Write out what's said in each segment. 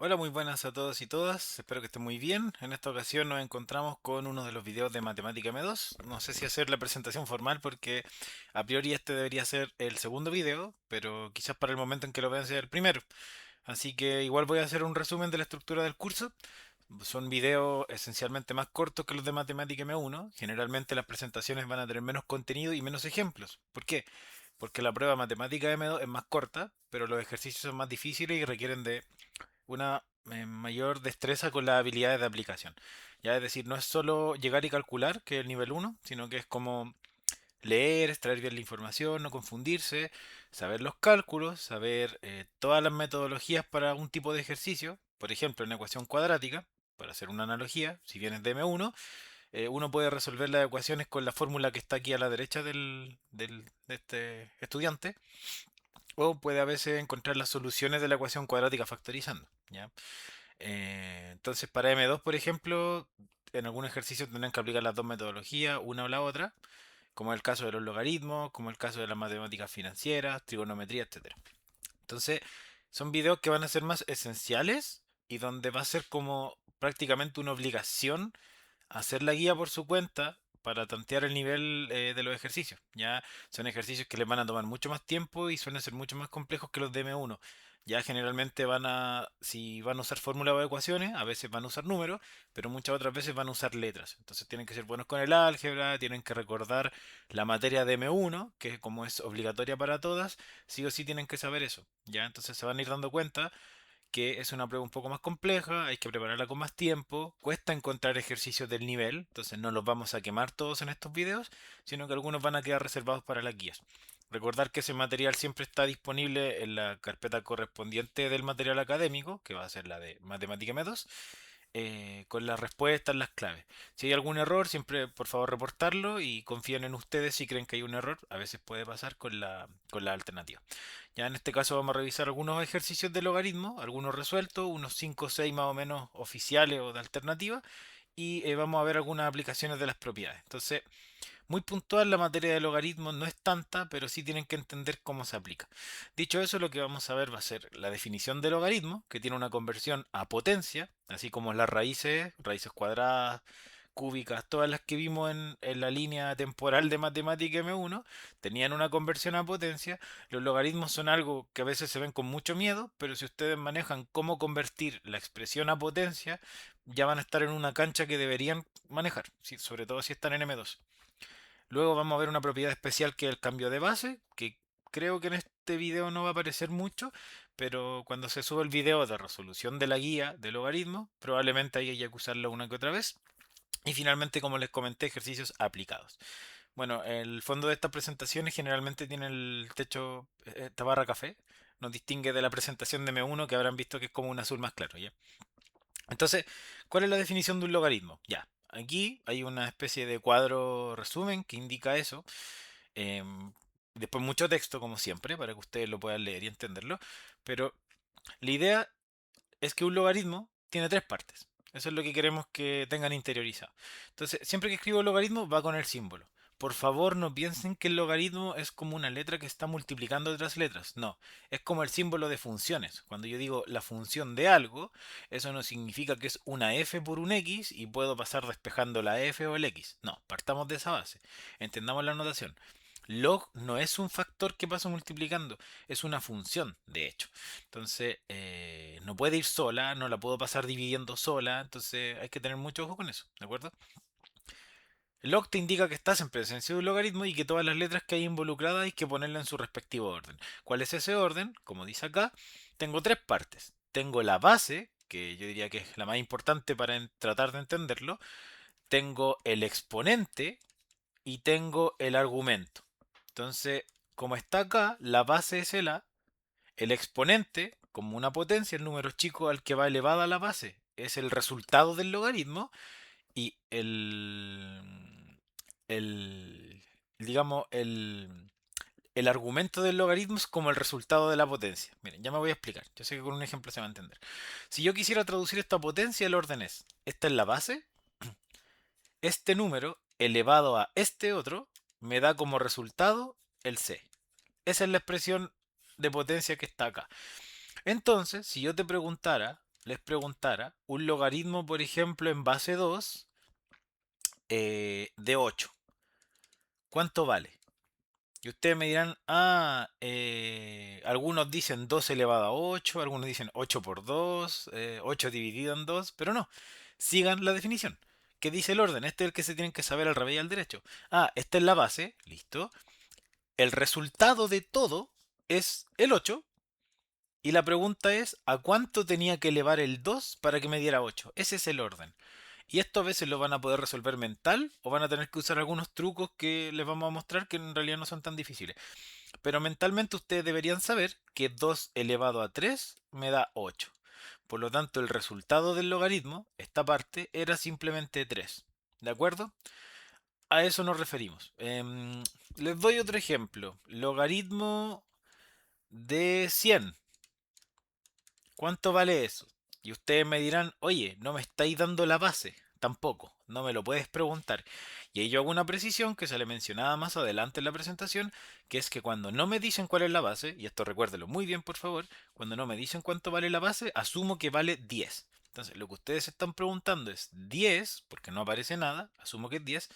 Hola, muy buenas a todos y todas. Espero que estén muy bien. En esta ocasión nos encontramos con uno de los videos de Matemática M2. No sé si hacer la presentación formal porque a priori este debería ser el segundo video, pero quizás para el momento en que lo vean sea el primero. Así que igual voy a hacer un resumen de la estructura del curso. Son videos esencialmente más cortos que los de Matemática M1. Generalmente las presentaciones van a tener menos contenido y menos ejemplos. ¿Por qué? Porque la prueba Matemática M2 es más corta, pero los ejercicios son más difíciles y requieren de una mayor destreza con las habilidades de aplicación. Ya es decir, no es solo llegar y calcular, que es el nivel uno, sino que es como leer, extraer bien la información, no confundirse, saber los cálculos, saber todas las metodologías para un tipo de ejercicio. Por ejemplo, una ecuación cuadrática, para hacer una analogía, si bien es de M1, uno puede resolver las ecuaciones con la fórmula que está aquí a la derecha de este estudiante, o puede a veces encontrar las soluciones de la ecuación cuadrática factorizando. ¿Ya? Entonces, para M2, por ejemplo, en algún ejercicio tendrán que aplicar las dos metodologías, una o la otra, como el caso de los logaritmos, como el caso de las matemáticas financieras, trigonometría, etcétera. Entonces, son videos que van a ser más esenciales y donde va a ser como prácticamente una obligación hacer la guía por su cuenta para tantear el nivel de los ejercicios. Ya son ejercicios que les van a tomar mucho más tiempo y suelen ser mucho más complejos que los de M1. Ya generalmente si van a usar fórmulas o ecuaciones, a veces van a usar números, pero muchas otras veces van a usar letras. Entonces tienen que ser buenos con el álgebra, tienen que recordar la materia de M1, que como es obligatoria para todas, sí o sí tienen que saber eso. Ya, entonces se van a ir dando cuenta que es una prueba un poco más compleja, hay que prepararla con más tiempo, cuesta encontrar ejercicios del nivel, entonces no los vamos a quemar todos en estos videos, sino que algunos van a quedar reservados para las guías. Recordar que ese material siempre está disponible en la carpeta correspondiente del material académico, que va a ser la de Matemática M2, con las respuestas, las claves. Si hay algún error, siempre por favor reportarlo y confíen en ustedes si creen que hay un error. A veces puede pasar con la alternativa. Ya en este caso vamos a revisar algunos ejercicios de logaritmo, algunos resueltos, unos 5 o 6 más o menos oficiales o de alternativa, y vamos a ver algunas aplicaciones de las propiedades. Entonces, muy puntual la materia de logaritmos no es tanta, pero sí tienen que entender cómo se aplica. Dicho eso, lo que vamos a ver va a ser la definición de logaritmo, que tiene una conversión a potencia, así como las raíces, raíces cuadradas, cúbicas, todas las que vimos en la línea temporal de matemática M1, tenían una conversión a potencia. Los logaritmos son algo que a veces se ven con mucho miedo, pero si ustedes manejan cómo convertir la expresión a potencia, ya van a estar en una cancha que deberían manejar, sobre todo si están en M2. Luego vamos a ver una propiedad especial que es el cambio de base, que creo que en este video no va a aparecer mucho, pero cuando se sube el video de resolución de la guía del logaritmo, probablemente ahí haya que usarla una que otra vez. Y finalmente, como les comenté, ejercicios aplicados. Bueno, el fondo de estas presentaciones generalmente tiene el techo, esta barra café, nos distingue de la presentación de M1 que habrán visto que es como un azul más claro, ¿ya? Entonces, ¿cuál es la definición de un logaritmo? Ya, aquí hay una especie de cuadro resumen que indica eso. em, Después mucho texto, como siempre, para que ustedes lo puedan leer y entenderlo. Pero la idea es que un logaritmo tiene tres partes. Eso es lo que queremos que tengan interiorizado. Entonces, siempre que escribo logaritmo va con el símbolo. Por favor, no piensen que el logaritmo es como una letra que está multiplicando otras letras. No, es como el símbolo de funciones. Cuando yo digo la función de algo, eso no significa que es una f por un x y puedo pasar despejando la f o el x. No, partamos de esa base. Entendamos la notación. Log no es un factor que paso multiplicando, es una función, de hecho. Entonces, no puede ir sola, no la puedo pasar dividiendo sola, entonces hay que tener mucho ojo con eso, ¿de acuerdo? El log te indica que estás en presencia de un logaritmo y que todas las letras que hay involucradas hay que ponerlas en su respectivo orden. ¿Cuál es ese orden? Como dice acá, tengo tres partes. Tengo la base, que yo diría que es la más importante para tratar de entenderlo. Tengo el exponente y tengo el argumento. Entonces, como está acá, la base es el A, el exponente, como una potencia, el número chico al que va elevada la base, es el resultado del logaritmo y el digamos, el argumento del logaritmo es como el resultado de la potencia. Miren, ya me voy a explicar. Yo sé que con un ejemplo se va a entender. Si yo quisiera traducir esta potencia, el orden es, esta es la base, este número elevado a este otro me da como resultado el C. Esa es la expresión de potencia que está acá. Entonces, si yo te preguntara, les preguntara un logaritmo, por ejemplo, en base 2 de 8, ¿cuánto vale? Y ustedes me dirán, algunos dicen 2 elevado a 8, algunos dicen 8 por 2, 8 dividido en 2, pero no, sigan la definición. ¿Qué dice el orden? Este es el que se tienen que saber al revés y al derecho. Esta es la base, listo. El resultado de todo es el 8. Y la pregunta es, ¿a cuánto tenía que elevar el 2 para que me diera 8? Ese es el orden. Y esto a veces lo van a poder resolver mental o van a tener que usar algunos trucos que les vamos a mostrar que en realidad no son tan difíciles. Pero mentalmente ustedes deberían saber que 2 elevado a 3 me da 8. Por lo tanto, el resultado del logaritmo, esta parte, era simplemente 3. ¿De acuerdo? A eso nos referimos. Les doy otro ejemplo. Logaritmo de 100. ¿Cuánto vale eso? Y ustedes me dirán, oye, no me estáis dando la base. Tampoco, no me lo puedes preguntar. Y ahí yo hago una precisión que se le mencionaba más adelante en la presentación, que es que cuando no me dicen cuál es la base, y esto recuérdelo muy bien por favor, cuando no me dicen cuánto vale la base, asumo que vale 10. Entonces, lo que ustedes están preguntando es 10, porque no aparece nada, asumo que es 10,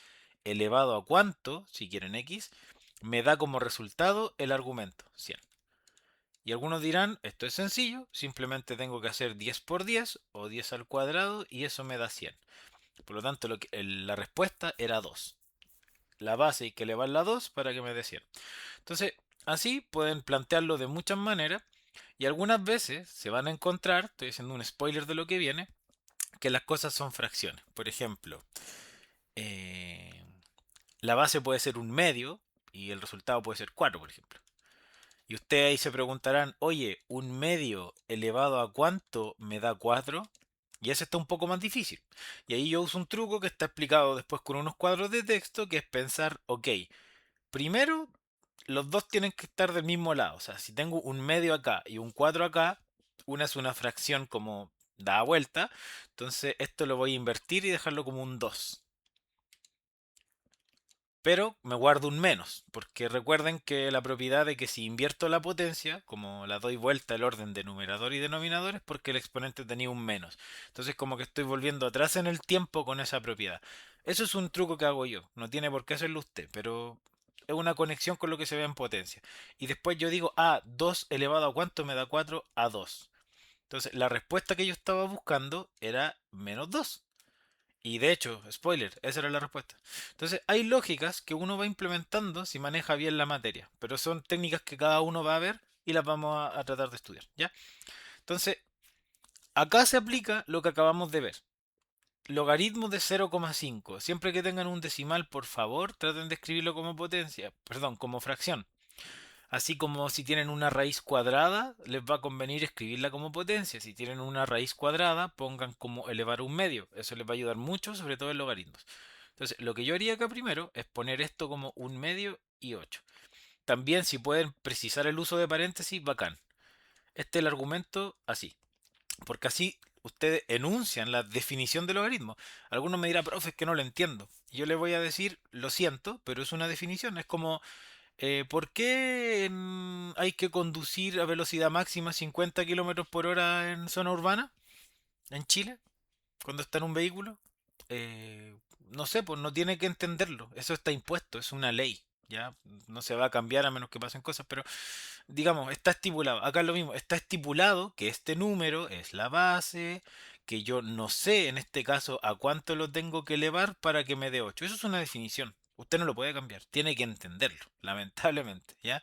elevado a cuánto, si quieren x, me da como resultado el argumento, 100. Y algunos dirán, esto es sencillo, simplemente tengo que hacer 10 por 10 o 10 al cuadrado y eso me da 100. Por lo tanto, la respuesta era 2. La base hay que elevarla a 2 para que me dé 100. Entonces, así pueden plantearlo de muchas maneras y algunas veces se van a encontrar, estoy haciendo un spoiler de lo que viene, que las cosas son fracciones. Por ejemplo, eh, la base puede ser un medio y el resultado puede ser 4, por ejemplo. Y ustedes ahí se preguntarán, oye, ¿un medio elevado a cuánto me da 4? Y ese está un poco más difícil. Y ahí yo uso un truco que está explicado después con unos cuadros de texto, que es pensar, ok, primero los dos tienen que estar del mismo lado. O sea, si tengo un medio acá y un 4 acá, una es una fracción como da vuelta, entonces esto lo voy a invertir y dejarlo como un 2. Pero me guardo un menos, porque recuerden que la propiedad de que si invierto la potencia, como la doy vuelta el orden de numerador y denominador, es porque el exponente tenía un menos. Entonces como que estoy volviendo atrás en el tiempo con esa propiedad. Eso es un truco que hago yo, no tiene por qué hacerlo usted, pero es una conexión con lo que se ve en potencia. Y después yo digo, 2 elevado a cuánto me da 4 a 2. Entonces la respuesta que yo estaba buscando era menos 2. Y de hecho, spoiler, esa era la respuesta. Entonces, hay lógicas que uno va implementando si maneja bien la materia, pero son técnicas que cada uno va a ver y las vamos a tratar de estudiar, ¿ya? Entonces, acá se aplica lo que acabamos de ver. Logaritmo de 0,5. Siempre que tengan un decimal, por favor, traten de escribirlo como potencia, perdón, como fracción. Así como si tienen una raíz cuadrada, les va a convenir escribirla como potencia. Si tienen una raíz cuadrada, pongan como elevar un medio. Eso les va a ayudar mucho, sobre todo en logaritmos. Entonces, lo que yo haría acá primero es poner esto como un medio y 8. También si pueden precisar el uso de paréntesis, bacán. Este es el argumento así. Porque así ustedes enuncian la definición del logaritmo. Algunos me dirán, profe, es que no lo entiendo. Y yo les voy a decir, lo siento, pero es una definición. Es como ¿por qué hay que conducir a velocidad máxima 50 kilómetros por hora en zona urbana en Chile cuando está en un vehículo? No sé, pues no tiene que entenderlo. Eso está impuesto, es una ley. Ya no se va a cambiar a menos que pasen cosas, pero digamos, está estipulado. Acá es lo mismo, está estipulado que este número es la base, que yo no sé en este caso a cuánto lo tengo que elevar para que me dé 8. Eso es una definición. Usted no lo puede cambiar, tiene que entenderlo, lamentablemente, ¿ya?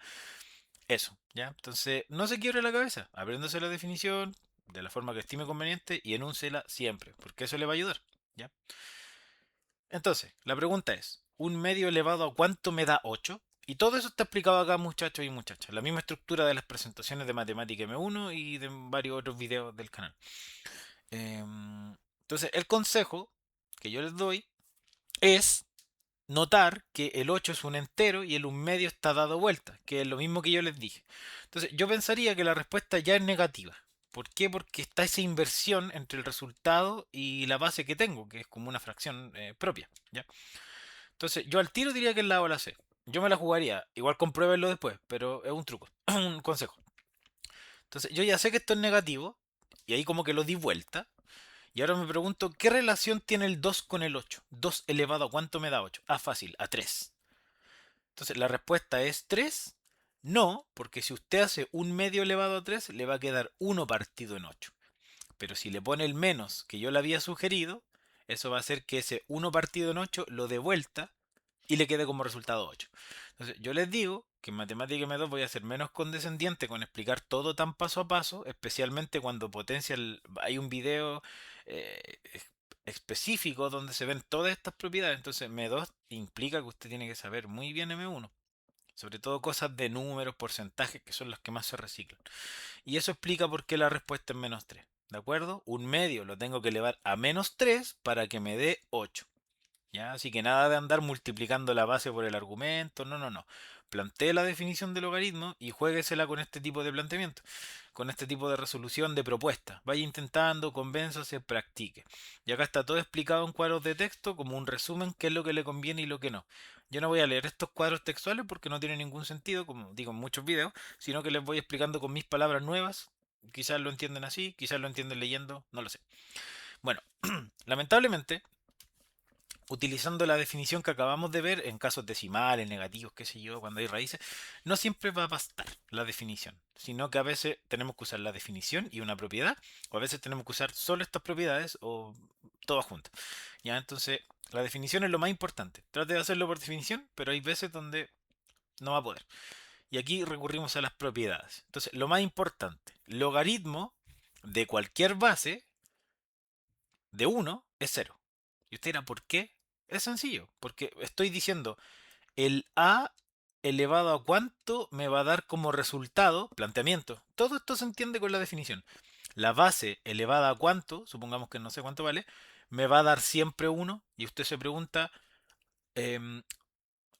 Eso, ¿ya? Entonces, no se quiebre la cabeza, apréndase la definición de la forma que estime conveniente y enúncela siempre, porque eso le va a ayudar, ¿ya? Entonces, la pregunta es, ¿un medio elevado a cuánto me da 8? Y todo eso está explicado acá, muchachos y muchachas. La misma estructura de las presentaciones de Matemática M1 y de varios otros videos del canal. Entonces, el consejo que yo les doy es notar que el 8 es un entero y el un medio está dado vuelta, que es lo mismo que yo les dije. Entonces, yo pensaría que la respuesta ya es negativa. ¿Por qué? Porque está esa inversión entre el resultado y la base que tengo, que es como una fracción propia, ¿ya? Entonces, yo al tiro diría que el lado la C. Yo me la jugaría, igual compruébenlo después, pero es un truco, un consejo. Entonces, yo ya sé que esto es negativo, Y ahí como que lo di vuelta. Y ahora me pregunto, ¿qué relación tiene el 2 con el 8? 2 elevado a cuánto me da 8. Ah, fácil, a 3. Entonces la respuesta es 3. No, porque si usted hace un medio elevado a 3, le va a quedar 1 partido en 8. Pero si le pone el menos que yo le había sugerido, eso va a hacer que ese 1 partido en 8 lo dé vuelta y le quede como resultado 8. Entonces, yo les digo que en Matemática M2 voy a ser menos condescendiente con explicar todo tan paso a paso, especialmente cuando hay un video eh, específico donde se ven todas estas propiedades. Entonces, M2 implica que usted tiene que saber muy bien M1, sobre todo cosas de números, porcentajes, que son las que más se reciclan. Y eso explica por qué la respuesta es menos 3. ¿De acuerdo? Un medio lo tengo que elevar a menos 3 para que me dé 8. ¿Ya? Así que nada de andar multiplicando la base por el argumento, no, no, no. Plantee la definición del logaritmo y juéguesela con este tipo de planteamiento, con este tipo de resolución de propuesta. Vaya intentando, convénzase, practique. Y acá está todo explicado en cuadros de texto como un resumen, qué es lo que le conviene y lo que no. Yo no voy a leer estos cuadros textuales porque no tiene ningún sentido, como digo en muchos videos, sino que les voy explicando con mis palabras nuevas. Quizás lo entienden así, quizás lo entienden leyendo, no lo sé. Bueno, lamentablemente utilizando la definición que acabamos de ver, en casos decimales, negativos, qué sé yo, cuando hay raíces, no siempre va a bastar la definición, sino que a veces tenemos que usar la definición y una propiedad, o a veces tenemos que usar solo estas propiedades o todas juntas. Ya, entonces, la definición es lo más importante. Trate de hacerlo por definición, pero hay veces donde no va a poder. Y aquí recurrimos a las propiedades. Entonces, lo más importante, logaritmo de cualquier base de uno es cero. Y usted dirá, ¿por qué? Es sencillo, porque estoy diciendo el a elevado a cuánto me va a dar como resultado, planteamiento. Todo esto se entiende con la definición. La base elevada a cuánto, supongamos que no sé cuánto vale, me va a dar siempre uno. Y usted se pregunta, em,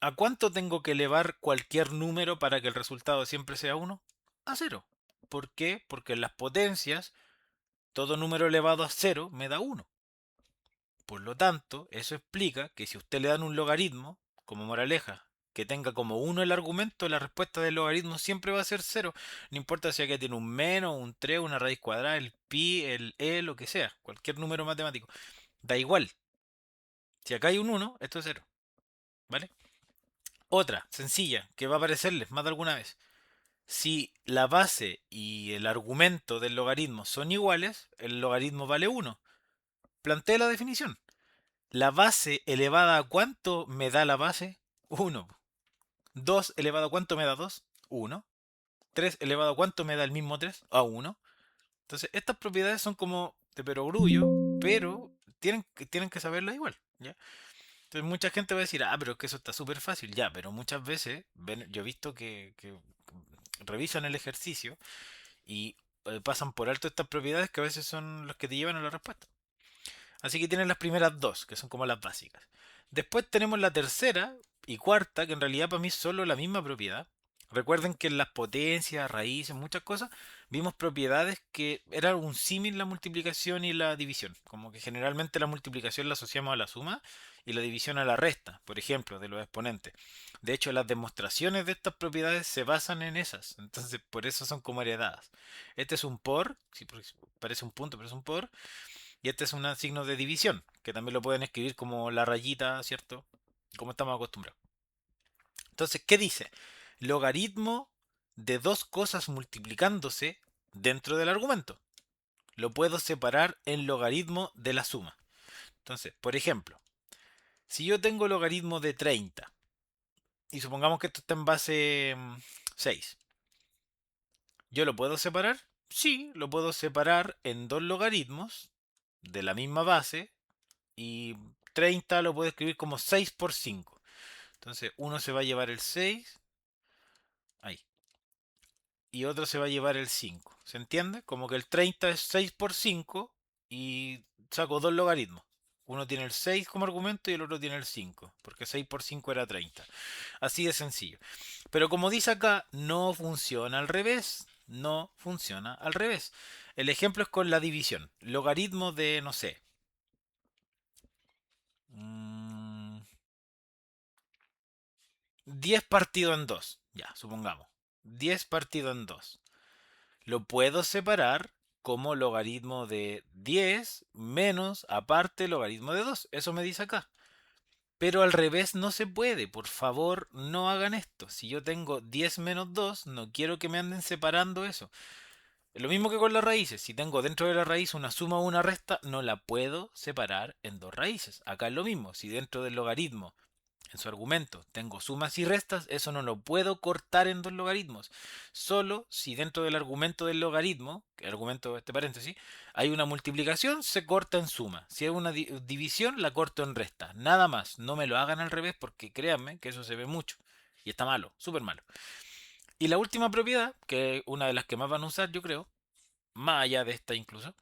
¿a cuánto tengo que elevar cualquier número para que el resultado siempre sea uno? A cero. ¿Por qué? Porque en las potencias, todo número elevado a cero me da uno. Por lo tanto, eso explica que si usted le dan un logaritmo, como moraleja, que tenga como uno el argumento, la respuesta del logaritmo siempre va a ser cero. No importa si aquí tiene un menos, un 3, una raíz cuadrada, el pi, el e, lo que sea, cualquier número matemático. Da igual. Si acá hay un uno, esto es cero. ¿Vale? Otra, sencilla, que va a aparecerles más de alguna vez. Si la base y el argumento del logaritmo son iguales, el logaritmo vale uno. Plantee la definición. La base elevada a cuánto me da la base? Uno. 2 elevado a cuánto me da 2? Uno. 3 elevado a cuánto me da el mismo 3? A uno. Entonces, estas propiedades son como de perogrullo, pero tienen que saberla igual. ¿Ya? Entonces, mucha gente va a decir, ah, pero es que eso está súper fácil. Ya, pero muchas veces yo he visto que revisan el ejercicio y pasan por alto estas propiedades que a veces son las que te llevan a la respuesta. Así que tienen las primeras dos, que son como las básicas. Después tenemos la tercera y cuarta, que en realidad para mí es solo la misma propiedad. Recuerden que en las potencias, raíces, muchas cosas, vimos propiedades que eran un símil la multiplicación y la división. Como que generalmente la multiplicación la asociamos a la suma y la división a la resta, por ejemplo, de los exponentes. De hecho, las demostraciones de estas propiedades se basan en esas. Entonces, por eso son como heredadas. Este es un por, sí, parece un punto, pero es un por. Y este es un signo de división, que también lo pueden escribir como la rayita, ¿cierto? Como estamos acostumbrados. Entonces, ¿qué dice? Logaritmo de dos cosas multiplicándose dentro del argumento. Lo puedo separar en logaritmo de la suma. Entonces, por ejemplo, si yo tengo logaritmo de 30 y supongamos que esto está en base 6, ¿yo lo puedo separar? Sí, lo puedo separar en dos logaritmos de la misma base y 30 lo puedo escribir como 6 por 5. Entonces uno se va a llevar el 6, ahí, y otro se va a llevar el 5. ¿Se entiende? Como que el 30 es 6 por 5 y saco dos logaritmos. Uno tiene el 6 como argumento y el otro tiene el 5, porque 6 por 5 era 30. Así de sencillo. Pero como dice acá, no funciona al revés. No funciona al revés. El ejemplo es con la división. Logaritmo de, no sé, mm, 10 partido en 2. Ya, supongamos. 10 partido en 2. Lo puedo separar como logaritmo de 10 menos aparte logaritmo de 2. Eso me dice acá. Pero al revés no se puede. Por favor, no hagan esto. Si yo tengo 10 menos 2, no quiero que me anden separando eso. Lo mismo que con las raíces. Si tengo dentro de la raíz una suma o una resta, no la puedo separar en dos raíces. Acá es lo mismo. Si dentro del logaritmo, en su argumento, tengo sumas y restas, eso no lo puedo cortar en dos logaritmos. Solo si dentro del argumento del logaritmo, el argumento de este paréntesis, hay una multiplicación, se corta en suma. Si hay una división, la corto en resta. Nada más. No me lo hagan al revés porque créanme que eso se ve mucho. Y está malo, súper malo. Y la última propiedad, que es una de las que más van a usar, yo creo, más allá de esta incluso,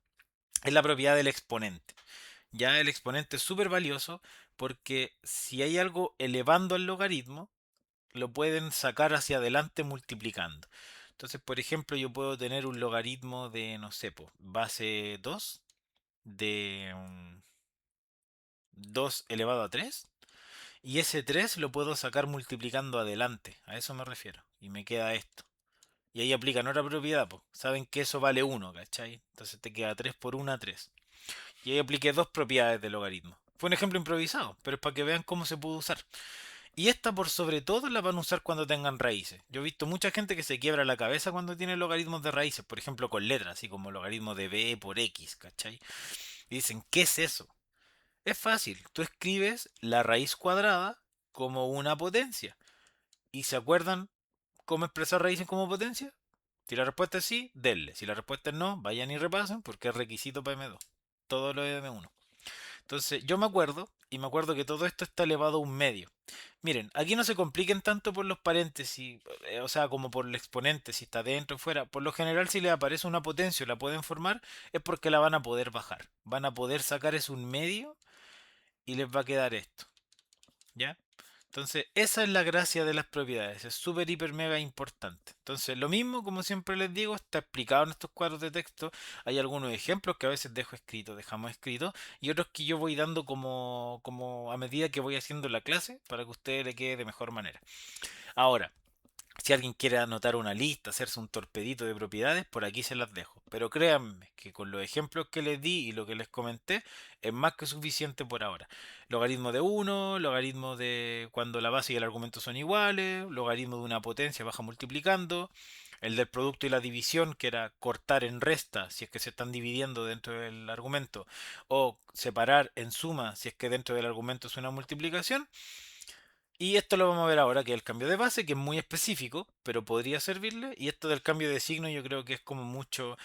es la propiedad del exponente. Ya el exponente es súper valioso porque si hay algo elevando al logaritmo, lo pueden sacar hacia adelante multiplicando. Entonces, por ejemplo, yo puedo tener un logaritmo de, no sé, base 2 de 2 elevado a 3 y ese 3 lo puedo sacar multiplicando adelante. A eso me refiero. Y me queda esto. Y ahí aplican otra propiedad, pues. Saben que eso vale 1, ¿cachai? Entonces te queda 3 por 1, 3. Y ahí apliqué dos propiedades del logaritmo. Fue un ejemplo improvisado, pero es para que vean cómo se puede usar. Y esta por sobre todo la van a usar cuando tengan raíces. Yo he visto mucha gente que se quiebra la cabeza cuando tiene logaritmos de raíces, por ejemplo con letras, así como logaritmo de b por x, ¿cachai? Y dicen, ¿qué es eso? Es fácil, tú escribes la raíz cuadrada como una potencia. ¿Y se acuerdan cómo expresar raíces como potencia? Si la respuesta es sí, denle. Si la respuesta es no, vayan y repasen porque es requisito para M2. Todo lo de M1. Entonces, yo me acuerdo, y me acuerdo que todo esto está elevado a un medio. Miren, aquí no se compliquen tanto por los paréntesis, o sea, como por el exponente, si está dentro o fuera. Por lo general, si les aparece una potencia o la pueden formar, es porque la van a poder bajar. Van a poder sacar es un medio y les va a quedar esto. ¿Ya? Entonces, esa es la gracia de las propiedades, es súper, hiper, mega importante. Entonces, lo mismo, como siempre les digo, está explicado en estos cuadros de texto. Hay algunos ejemplos que a veces dejo escritos, dejamos escritos, y otros que yo voy dando como a medida que voy haciendo la clase para que a usted le quede de mejor manera. Ahora, si alguien quiere anotar una lista, hacerse un torpedito de propiedades, por aquí se las dejo. Pero créanme que con los ejemplos que les di y lo que les comenté, es más que suficiente por ahora. Logaritmo de uno, logaritmo de cuando la base y el argumento son iguales, logaritmo de una potencia baja multiplicando, el del producto y la división, que era cortar en resta si es que se están dividiendo dentro del argumento, o separar en suma si es que dentro del argumento es una multiplicación. Y esto lo vamos a ver ahora, que es el cambio de base, que es muy específico, pero podría servirle. Y esto del cambio de signo yo creo que es como mucho...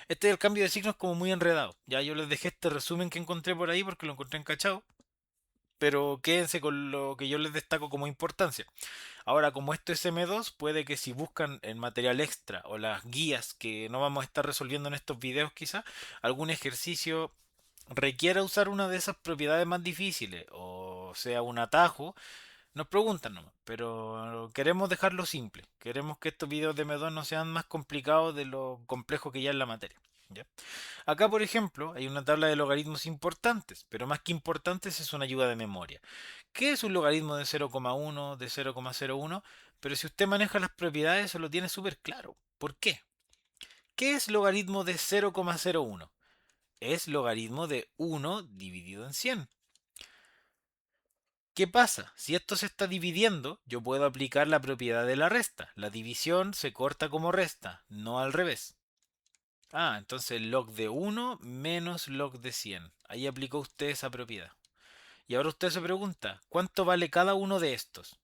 Este del cambio de signo es como muy enredado. Ya yo les dejé este resumen que encontré por ahí porque lo encontré encachado. Pero quédense con lo que yo les destaco como importancia. Ahora, como esto es M2, puede que si buscan el material extra o las guías que no vamos a estar resolviendo en estos videos quizá, algún ejercicio requiera usar una de esas propiedades más difíciles, o sea, un atajo. Nos preguntan nomás, pero queremos dejarlo simple. Queremos que estos videos de M2 no sean más complicados de lo complejo que ya es la materia. ¿Ya? Acá, por ejemplo, hay una tabla de logaritmos importantes, pero más que importantes es una ayuda de memoria. ¿Qué es un logaritmo de 0,1, de 0,01? Pero si usted maneja las propiedades, se lo tiene súper claro. ¿Por qué? ¿Qué es logaritmo de 0,01? Es logaritmo de 1 dividido en 100. ¿Qué pasa? Si esto se está dividiendo, yo puedo aplicar la propiedad de la resta. La división se corta como resta, no al revés. Ah, entonces log de 1 menos log de 100. Ahí aplicó usted esa propiedad. Y ahora usted se pregunta, ¿cuánto vale cada uno de estos?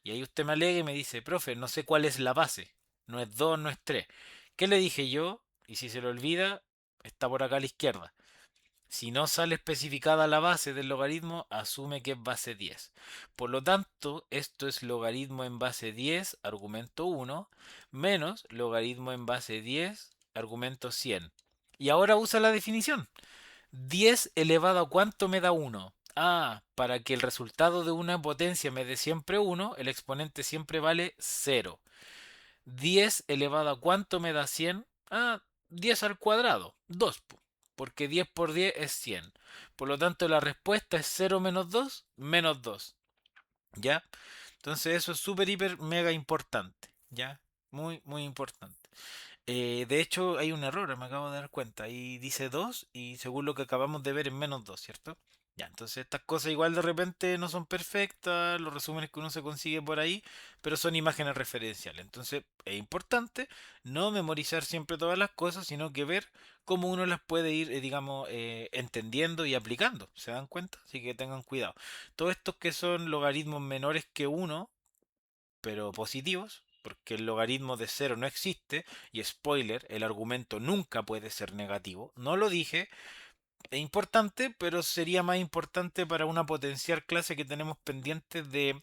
Y ahí usted me alega y me dice, profe, no sé cuál es la base. No es 2, no es 3. ¿Qué le dije yo? Y si se lo olvida, está por acá a la izquierda. Si no sale especificada la base del logaritmo, asume que es base 10. Por lo tanto, esto es logaritmo en base 10, argumento 1, menos logaritmo en base 10, argumento 100. Y ahora usa la definición. 10 elevado a cuánto me da 1. Ah, para que el resultado de una potencia me dé siempre 1, el exponente siempre vale 0. 10 elevado a cuánto me da 100. Ah, 10 al cuadrado, 2, porque 10 por 10 es 100. Por lo tanto, la respuesta es 0 menos 2, menos 2. ¿Ya? Entonces eso es súper, hiper, mega importante. ¿Ya? Muy, muy importante. De hecho, hay un error, me acabo de dar cuenta. Ahí dice 2 y según lo que acabamos de ver es menos 2, ¿cierto? Ya, entonces estas cosas igual de repente no son perfectas, los resúmenes que uno se consigue por ahí, pero son imágenes referenciales. Entonces es importante no memorizar siempre todas las cosas, sino que ver cómo uno las puede ir, digamos, entendiendo y aplicando. ¿Se dan cuenta? Así que tengan cuidado. Todos estos que son logaritmos menores que uno pero positivos, porque el logaritmo de cero no existe, y spoiler, el argumento nunca puede ser negativo. No lo dije, es importante, pero sería más importante para una potencial clase que tenemos pendiente de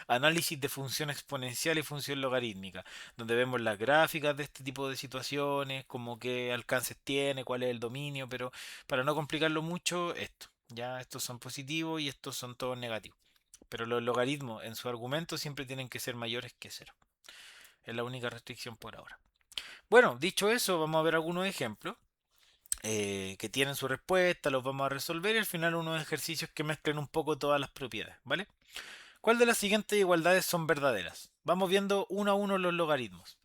análisis de función exponencial y función logarítmica, donde vemos las gráficas de este tipo de situaciones, como qué alcances tiene, cuál es el dominio, pero para no complicarlo mucho, esto. Ya estos son positivos y estos son todos negativos. Pero los logaritmos en su argumento siempre tienen que ser mayores que cero. Es la única restricción por ahora. Bueno, dicho eso, vamos a ver algunos ejemplos que tienen su respuesta, los vamos a resolver y al final unos ejercicios que mezclen un poco todas las propiedades, ¿vale? ¿Cuál de las siguientes igualdades son verdaderas? Vamos viendo uno a uno los logaritmos.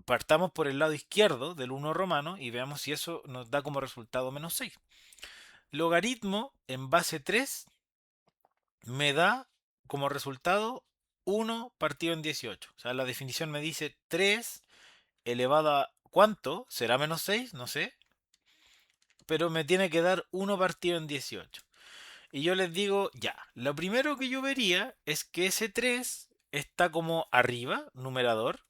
Partamos por el lado izquierdo del 1 romano y veamos si eso nos da como resultado menos 6. Logaritmo en base 3 me da como resultado 1 partido en 18. O sea, la definición me dice 3 elevado a... ¿Cuánto? ¿Será menos 6? No sé. Pero me tiene que dar 1 partido en 18. Y yo les digo, ya, lo primero que yo vería es que ese 3 está como arriba, numerador,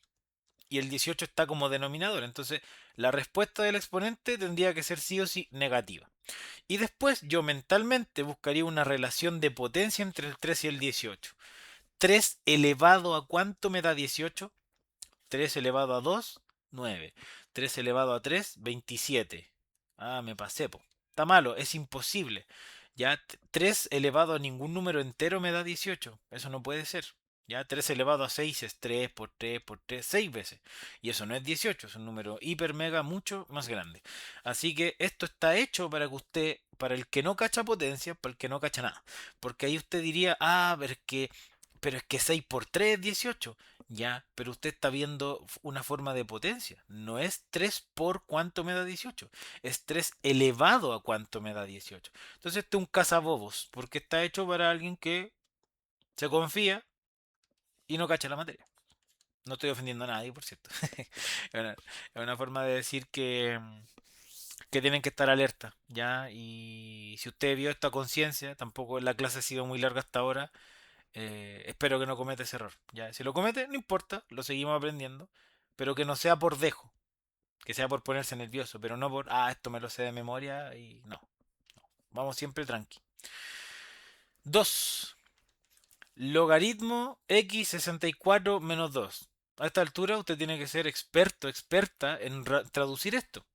y el 18 está como denominador. Entonces, la respuesta del exponente tendría que ser sí o sí negativa. Y después yo mentalmente buscaría una relación de potencia entre el 3 y el 18. 3 elevado a ¿cuánto me da 18? 3 elevado a 2, 9. 3 elevado a 3, 27. Ah, me pasé, po. Está malo, es imposible. Ya 3 elevado a ningún número entero me da 18. Eso no puede ser. Ya 3 elevado a 6 es 3 por 3 por 3, 6 veces. Y eso no es 18, es un número hiper mega mucho más grande. Así que esto está hecho para que usted, para el que no cacha potencia, para el que no cacha nada. Porque ahí usted diría, ah, pero es que 6 por 3 es 18. Ya, pero usted está viendo una forma de potencia. No es 3 por cuánto me da 18. Es 3 elevado a cuánto me da 18. Entonces este es un cazabobos, porque está hecho para alguien que se confía y no cacha la materia. No estoy ofendiendo a nadie, por cierto. Es una forma de decir que tienen que estar alerta, ¿ya? Y si usted vio esta conciencia, tampoco la clase ha sido muy larga hasta ahora, espero que no cometa ese error. Ya, si lo comete, no importa, lo seguimos aprendiendo, pero que no sea por dejo, que sea por ponerse nervioso, pero no por, esto me lo sé de memoria y no. Vamos siempre tranqui. 2. Logaritmo x64 menos 2. A esta altura usted tiene que ser experto, experta en traducir esto.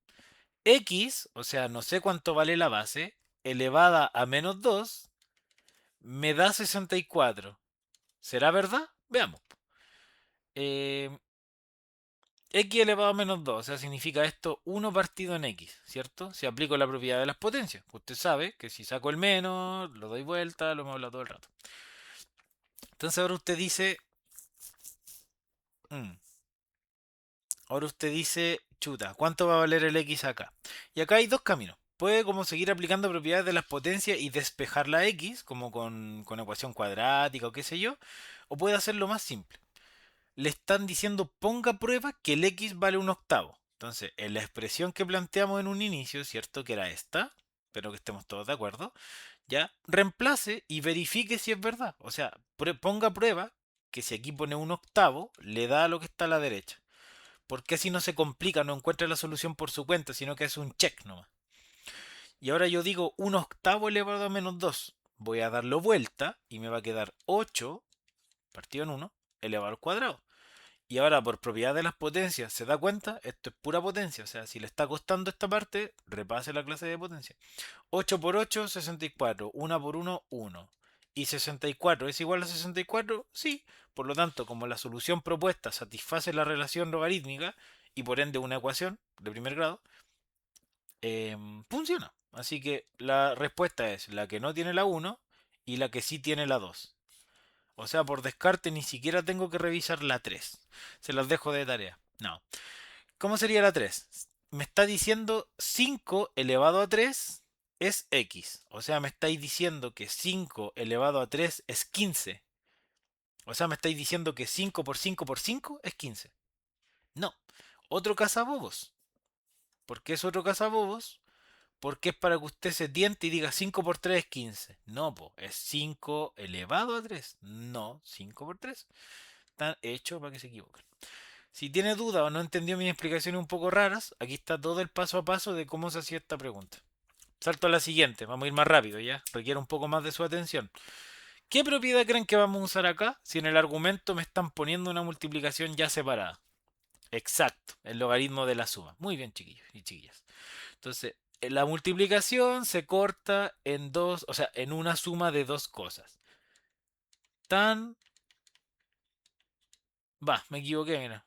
X, o sea, no sé cuánto vale la base, elevada a menos 2, me da 64. ¿Será verdad? Veamos. Eh, x elevado a menos 2, o sea, significa esto 1 partido en x, ¿cierto? Si aplico la propiedad de las potencias. Usted sabe que si saco el menos, lo doy vuelta, lo hemos hablado todo el rato. Entonces mm, ahora usted dice, chuta, ¿cuánto va a valer el x acá? Y acá hay dos caminos. Puede como seguir aplicando propiedades de las potencias y despejar la x, como con ecuación cuadrática o qué sé yo, o puede hacerlo más simple. Le están diciendo ponga a prueba que el x vale un octavo. Entonces, en la expresión que planteamos en un inicio, ¿cierto? Que era esta, pero que estemos todos de acuerdo, ya, reemplace y verifique si es verdad. O sea, ponga a prueba que si aquí pone un octavo, le da a lo que está a la derecha. Porque así no se complica, no encuentra la solución por su cuenta, sino que es un check nomás. Y ahora yo digo un octavo elevado a menos 2. Voy a darlo vuelta y me va a quedar 8 partido en 1 elevado al cuadrado. Y ahora por propiedad de las potencias, ¿se da cuenta? Esto es pura potencia. O sea, si le está costando esta parte, repase la clase de potencia. 8 por 8, 64. 1 por 1, 1. ¿Y 64 es igual a 64? Sí. Por lo tanto, como la solución propuesta satisface la relación logarítmica y por ende una ecuación de primer grado, funciona. Así que la respuesta es la que no tiene la 1 y la que sí tiene la 2. O sea, por descarte ni siquiera tengo que revisar la 3. Se las dejo de tarea. No. ¿Cómo sería la 3? Me está diciendo 5 elevado a 3 es x. O sea, me estáis diciendo que 5 elevado a 3 es 15. O sea, me estáis diciendo que 5 por 5 por 5 es 15. No. Otro cazabobos. ¿Por qué es otro cazabobos? Porque es para que usted se tiente y diga 5 por 3 es 15. No, po, es 5 elevado a 3. No, 5 por 3. Está hecho para que se equivoquen. Si tiene duda o no entendió mis explicaciones un poco raras, aquí está todo el paso a paso de cómo se hacía esta pregunta. Salto a la siguiente, vamos a ir más rápido ya, requiere un poco más de su atención. ¿Qué propiedad creen que vamos a usar acá si en el argumento me están poniendo una multiplicación ya separada? Exacto, el logaritmo de la suma. Muy bien, chiquillos y chiquillas. Entonces, la multiplicación se corta en dos, o sea, en una suma de dos cosas. Tan... Va, me equivoqué, mira.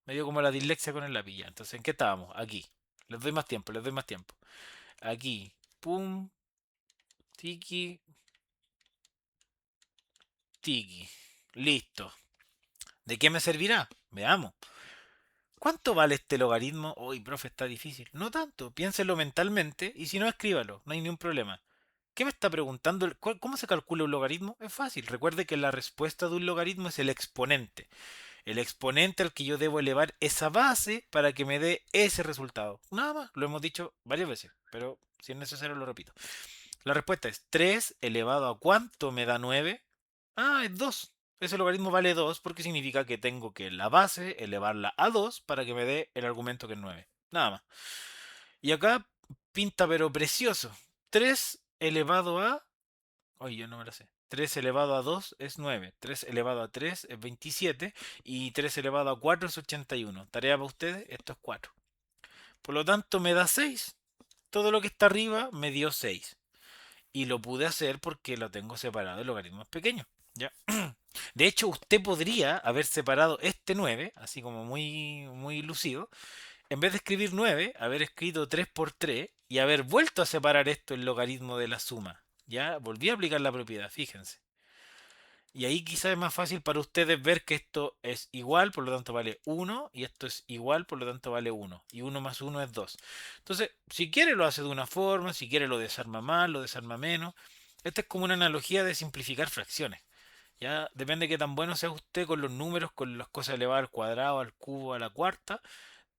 Me dio como la dislexia con el lápiz ya. Entonces, ¿en qué estábamos? Aquí. Les doy más tiempo, les doy más tiempo. Aquí. Pum, tiki, tiki. Listo. ¿De qué me servirá? Veamos. ¿Cuánto vale este logaritmo? Uy, profe, está difícil. No tanto. Piénselo mentalmente y si no, escríbalo. No hay ningún problema. ¿Qué me está preguntando? ¿Cómo se calcula un logaritmo? Es fácil. Recuerde que la respuesta de un logaritmo es el exponente. El exponente al que yo debo elevar esa base para que me dé ese resultado. Nada más. Lo hemos dicho varias veces, pero si es necesario lo repito. La respuesta es 3 elevado a ¿cuánto me da 9? Ah, es 2. Ese logaritmo vale 2 porque significa que tengo que la base elevarla a 2 para que me dé el argumento que es 9. Nada más. Y acá pinta pero precioso. 3 elevado a... Oye, yo no me lo sé. 3 elevado a 2 es 9. 3 elevado a 3 es 27. Y 3 elevado a 4 es 81. Tarea para ustedes, esto es 4. Por lo tanto, me da 6. Todo lo que está arriba me dio 6. Y lo pude hacer porque lo tengo separado en logaritmos pequeños. ¿Ya? De hecho, usted podría haber separado este 9, así como muy, muy lucido, en vez de escribir 9, haber escrito 3 por 3 y haber vuelto a separar esto en logaritmo de la suma. Ya volví a aplicar la propiedad, fíjense. Y ahí quizás es más fácil para ustedes ver que esto es igual, por lo tanto vale 1, y esto es igual, por lo tanto vale 1. Y 1 más 1 es 2. Entonces, si quiere lo hace de una forma, si quiere lo desarma más, lo desarma menos. Esta es como una analogía de simplificar fracciones. Ya depende de qué tan bueno sea usted con los números, con las cosas elevadas al cuadrado, al cubo, a la cuarta.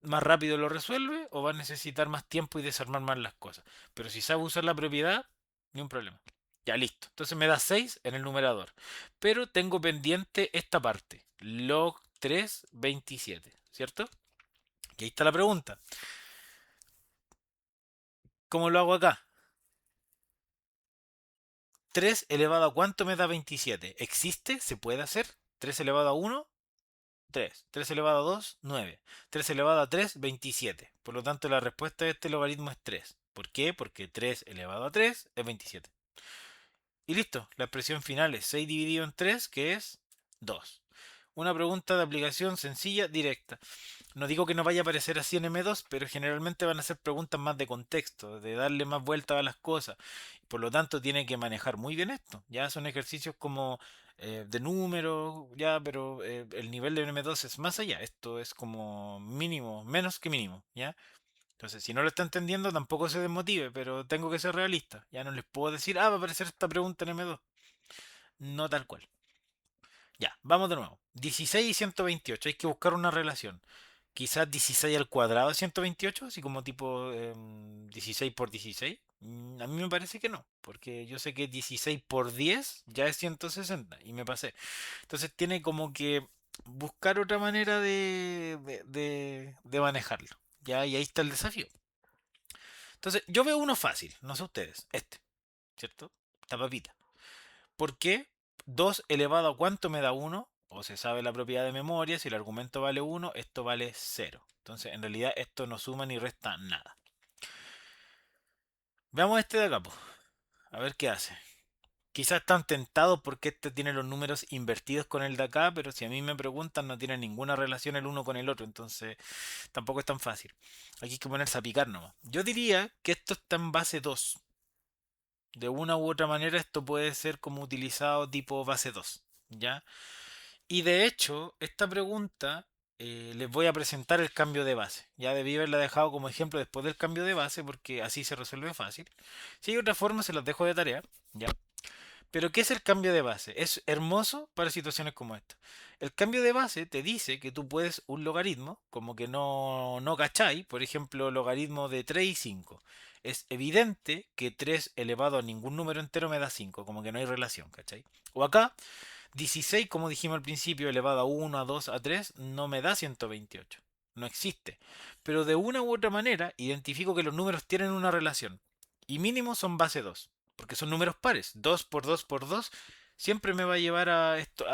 Más rápido lo resuelve o va a necesitar más tiempo y desarmar más las cosas. Pero si sabe usar la propiedad, ni un problema. Ya listo. Entonces me da 6 en el numerador. Pero tengo pendiente esta parte. Log 3, 27. ¿Cierto? Y ahí está la pregunta. ¿Cómo lo hago acá? 3 elevado a ¿cuánto me da 27? ¿Existe? ¿Se puede hacer? 3 elevado a 1, 3. 3 elevado a 2, 9. 3 elevado a 3, 27. Por lo tanto, la respuesta de este logaritmo es 3. ¿Por qué? Porque 3 elevado a 3 es 27. Y listo, la expresión final es 6 dividido en 3, que es 2. Una pregunta de aplicación sencilla, directa. No digo que no vaya a aparecer así en M2, pero generalmente van a ser preguntas más de contexto, de darle más vuelta a las cosas. Por lo tanto, tiene que manejar muy bien esto. Ya son ejercicios como de números, ya, pero el nivel de M2 es más allá. Esto es como mínimo, menos que mínimo, ¿ya? Entonces, si no lo está entendiendo, tampoco se desmotive, pero tengo que ser realista. Ya no les puedo decir, va a aparecer esta pregunta en M2. No tal cual. Ya, vamos de nuevo. 16 y 128, hay que buscar una relación. Quizás 16 al cuadrado de 128, así como tipo 16 por 16. A mí me parece que no, porque yo sé que 16 por 10 ya es 160 y me pasé. Entonces tiene como que buscar otra manera de manejarlo. Ya, y ahí está el desafío. Entonces, yo veo uno fácil, no sé ustedes, este, ¿cierto? Esta papita. ¿Por qué 2 elevado a cuánto me da 1? O se sabe la propiedad de memoria, si el argumento vale 1, esto vale 0. Entonces, en realidad, esto no suma ni resta nada. Veamos este de acá, po. A ver qué hace. Quizás están tentados porque este tiene los números invertidos con el de acá, pero si a mí me preguntan, no tiene ninguna relación el uno con el otro, entonces tampoco es tan fácil. Aquí hay que ponerse a picar nomás. Yo diría que esto está en base 2. De una u otra manera esto puede ser como utilizado tipo base 2, ¿ya? Y de hecho, esta pregunta les voy a presentar el cambio de base. Ya debí haberla dejado como ejemplo después del cambio de base porque así se resuelve fácil. Si hay otra forma, se las dejo de tarea. Ya. Pero ¿qué es el cambio de base? Es hermoso para situaciones como esta. El cambio de base te dice que tú puedes un logaritmo, como que no cachai, por ejemplo, logaritmo de 3 y 5. Es evidente que 3 elevado a ningún número entero me da 5, como que no hay relación, ¿cachai? O acá, 16, como dijimos al principio, elevado a 1, a 2, a 3, no me da 128. No existe. Pero de una u otra manera, identifico que los números tienen una relación. Y mínimo son base 2. Porque son números pares. 2 por 2 por 2 siempre me va a llevar a esto.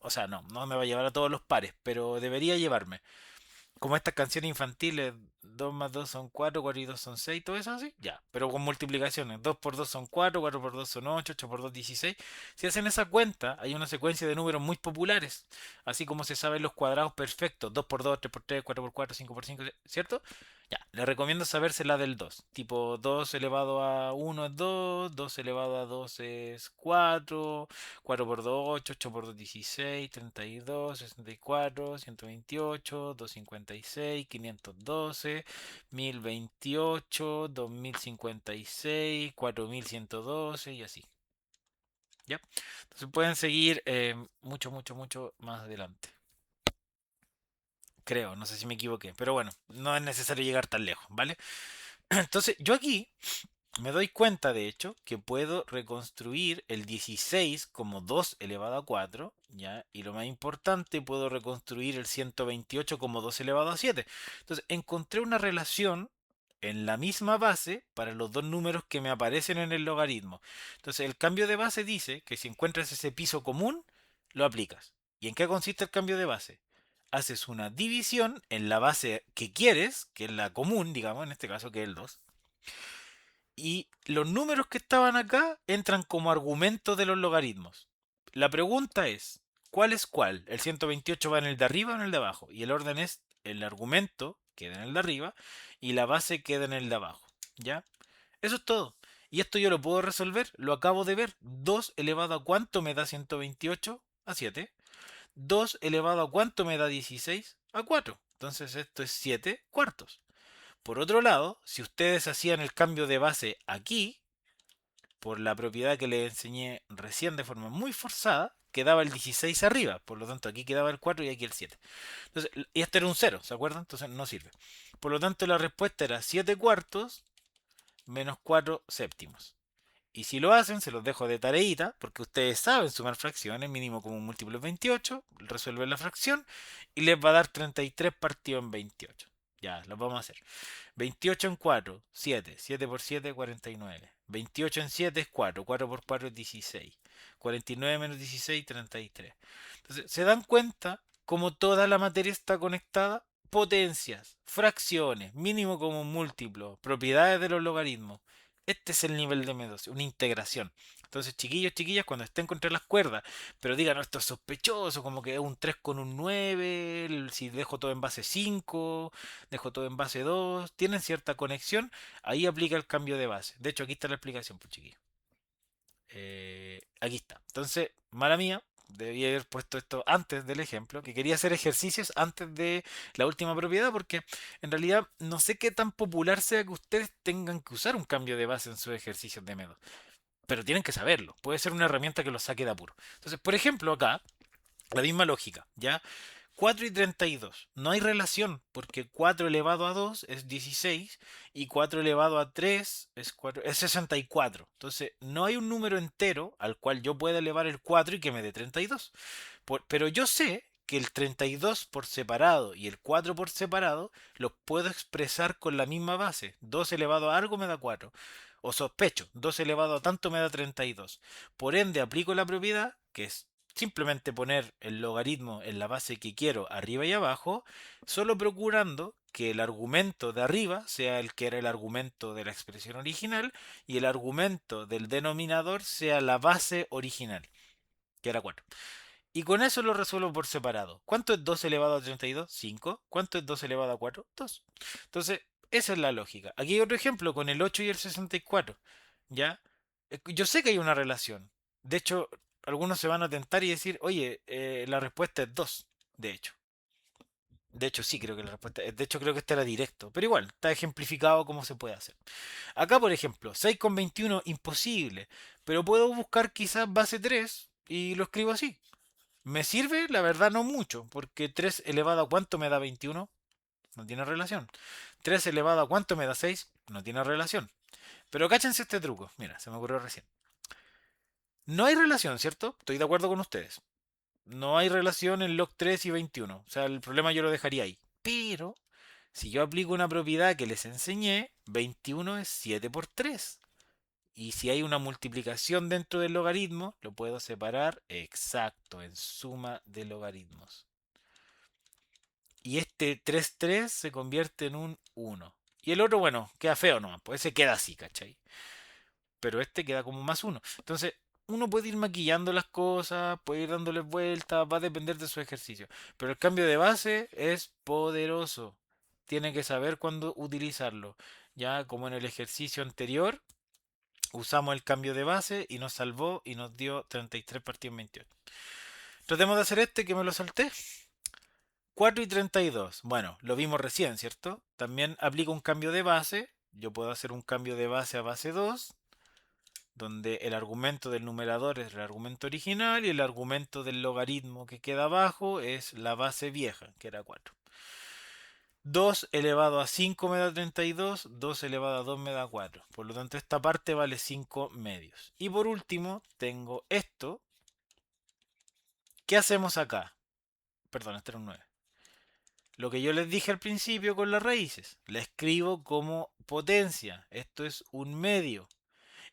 O sea, no me va a llevar a todos los pares. Pero debería llevarme como estas canciones infantiles, 2 más 2 son 4, 4 y 2 son 6, todo eso así, ya, pero con multiplicaciones, 2 por 2 son 4, 4 por 2 son 8, 8 por 2 16. Si hacen esa cuenta, hay una secuencia de números muy populares, así como se saben los cuadrados perfectos, 2 por 2, 3 por 3, 4 por 4, 5 por 5, ¿cierto? Ya, les recomiendo saberse la del 2, tipo 2 elevado a 1 es 2, 2 elevado a 2 es 4, 4 por 2 8, 8 por 2 16, 32, 64, 128, 256, 512, 1028, 2056, 4112 y así. ¿Ya? Entonces pueden seguir mucho más adelante. Creo, no sé si me equivoqué, pero bueno, no es necesario llegar tan lejos, ¿vale? Entonces yo aquí me doy cuenta, de hecho, que puedo reconstruir el 16 como 2 elevado a 4, ¿ya? Y lo más importante, puedo reconstruir el 128 como 2 elevado a 7. Entonces, encontré una relación en la misma base para los dos números que me aparecen en el logaritmo. Entonces, el cambio de base dice que si encuentras ese piso común, lo aplicas. ¿Y en qué consiste el cambio de base? Haces una división en la base que quieres, que es la común, digamos, en este caso que es el 2, y los números que estaban acá entran como argumentos de los logaritmos. La pregunta es, ¿cuál es cuál? ¿El 128 va en el de arriba o en el de abajo? Y el orden es, el argumento queda en el de arriba y la base queda en el de abajo. ¿Ya? Eso es todo. Y esto yo lo puedo resolver, lo acabo de ver. 2 elevado a cuánto me da 128? A 7. 2 elevado a cuánto me da 16? A 4. Entonces esto es 7 cuartos. Por otro lado, si ustedes hacían el cambio de base aquí, por la propiedad que les enseñé recién de forma muy forzada, quedaba el 16 arriba. Por lo tanto, aquí quedaba el 4 y aquí el 7. Entonces, y este era un cero, ¿se acuerdan? Entonces no sirve. Por lo tanto, la respuesta era 7 cuartos menos 4 séptimos. Y si lo hacen, se los dejo de tareita, porque ustedes saben sumar fracciones, mínimo como un múltiplo es 28, resuelven la fracción y les va a dar 33 partido en 28. Ya, lo vamos a hacer. 28 en 4, 7. 7 por 7, 49. 28 en 7 es 4. 4 por 4 es 16. 49 menos 16, 33. Entonces, ¿se dan cuenta cómo toda la materia está conectada? Potencias, fracciones, mínimo como múltiplo, propiedades de los logaritmos. Este es el nivel de M12, una integración. Entonces, chiquillos, chiquillas, cuando estén contra las cuerdas, pero digan, no, esto es sospechoso, como que es un 3 con un 9, si dejo todo en base 5, dejo todo en base 2, tienen cierta conexión, ahí aplica el cambio de base. De hecho, aquí está la explicación, pues chiquillos. Aquí está. Entonces, mala mía, debí haber puesto esto antes del ejemplo, que quería hacer ejercicios antes de la última propiedad, porque en realidad no sé qué tan popular sea que ustedes tengan que usar un cambio de base en sus ejercicios de método, pero tienen que saberlo. Puede ser una herramienta que los saque de apuro. Entonces, por ejemplo, acá, la misma lógica, ¿ya? 4 y 32. No hay relación porque 4 elevado a 2 es 16 y 4 elevado a 3 es 64. Entonces, no hay un número entero al cual yo pueda elevar el 4 y que me dé 32. Pero yo sé que el 32 por separado y el 4 por separado los puedo expresar con la misma base. 2 elevado a algo me da 4. O sospecho, 2 elevado a tanto me da 32. Por ende, aplico la propiedad, que es simplemente poner el logaritmo en la base que quiero arriba y abajo, solo procurando que el argumento de arriba sea el que era el argumento de la expresión original y el argumento del denominador sea la base original, que era 4. Y con eso lo resuelvo por separado. ¿Cuánto es 2 elevado a 32? 5. ¿Cuánto es 2 elevado a 4? 2. Entonces, esa es la lógica. Aquí hay otro ejemplo con el 8 y el 64. ¿Ya? Yo sé que hay una relación. De hecho, algunos se van a tentar y decir, oye, la respuesta es 2. De hecho. De hecho, sí, creo que la respuesta. De hecho, creo que este era directo. Pero igual, está ejemplificado cómo se puede hacer. Acá, por ejemplo, 6,21, imposible. Pero puedo buscar quizás base 3 y lo escribo así. ¿Me sirve? La verdad no mucho, porque 3 elevado a cuánto me da 21, no tiene relación. 3 elevado a cuánto me da 6, no tiene relación. Pero cáchense este truco, mira, se me ocurrió recién. No hay relación, ¿cierto? Estoy de acuerdo con ustedes. No hay relación en log 3 y 21. O sea, el problema yo lo dejaría ahí. Pero, si yo aplico una propiedad que les enseñé, 21 es 7 por 3. Y si hay una multiplicación dentro del logaritmo, lo puedo separar exacto en suma de logaritmos. Y este 3 se convierte en un 1. Y el otro, bueno, queda feo nomás, pues ese queda así, ¿cachai? Pero este queda como más uno. Entonces, uno puede ir maquillando las cosas, puede ir dándoles vueltas, va a depender de su ejercicio. Pero el cambio de base es poderoso. Tiene que saber cuándo utilizarlo. Ya como en el ejercicio anterior, usamos el cambio de base y nos salvó y nos dio 33 partidos en 28. Tratemos de hacer este que me lo salté. 4 y 32. Bueno, lo vimos recién, ¿cierto? También aplico un cambio de base. Yo puedo hacer un cambio de base a base 2, donde el argumento del numerador es el argumento original y el argumento del logaritmo que queda abajo es la base vieja, que era 4. 2 elevado a 5 me da 32, 2 elevado a 2 me da 4. Por lo tanto, esta parte vale 5 medios. Y por último, tengo esto. ¿Qué hacemos acá? Perdón, este era un 9. Lo que yo les dije al principio con las raíces. La escribo como potencia. Esto es un medio.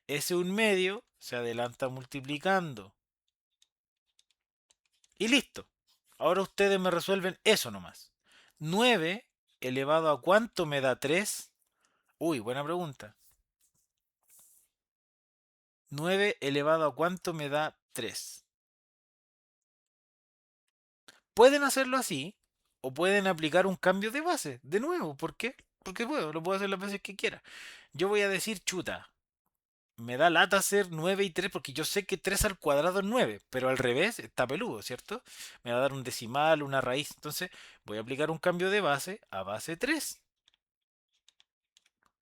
Ese un medio se adelanta multiplicando. Y listo. Ahora ustedes me resuelven eso nomás. 9 elevado a cuánto me da 3. Uy, buena pregunta. 9 elevado a cuánto me da 3. Pueden hacerlo así o pueden aplicar un cambio de base. De nuevo, ¿por qué? Porque puedo, lo puedo hacer las veces que quiera. Yo voy a decir chuta. Me da lata hacer 9 y 3 porque yo sé que 3 al cuadrado es 9, pero al revés está peludo, ¿cierto? Me va a dar un decimal, una raíz. Entonces voy a aplicar un cambio de base a base 3,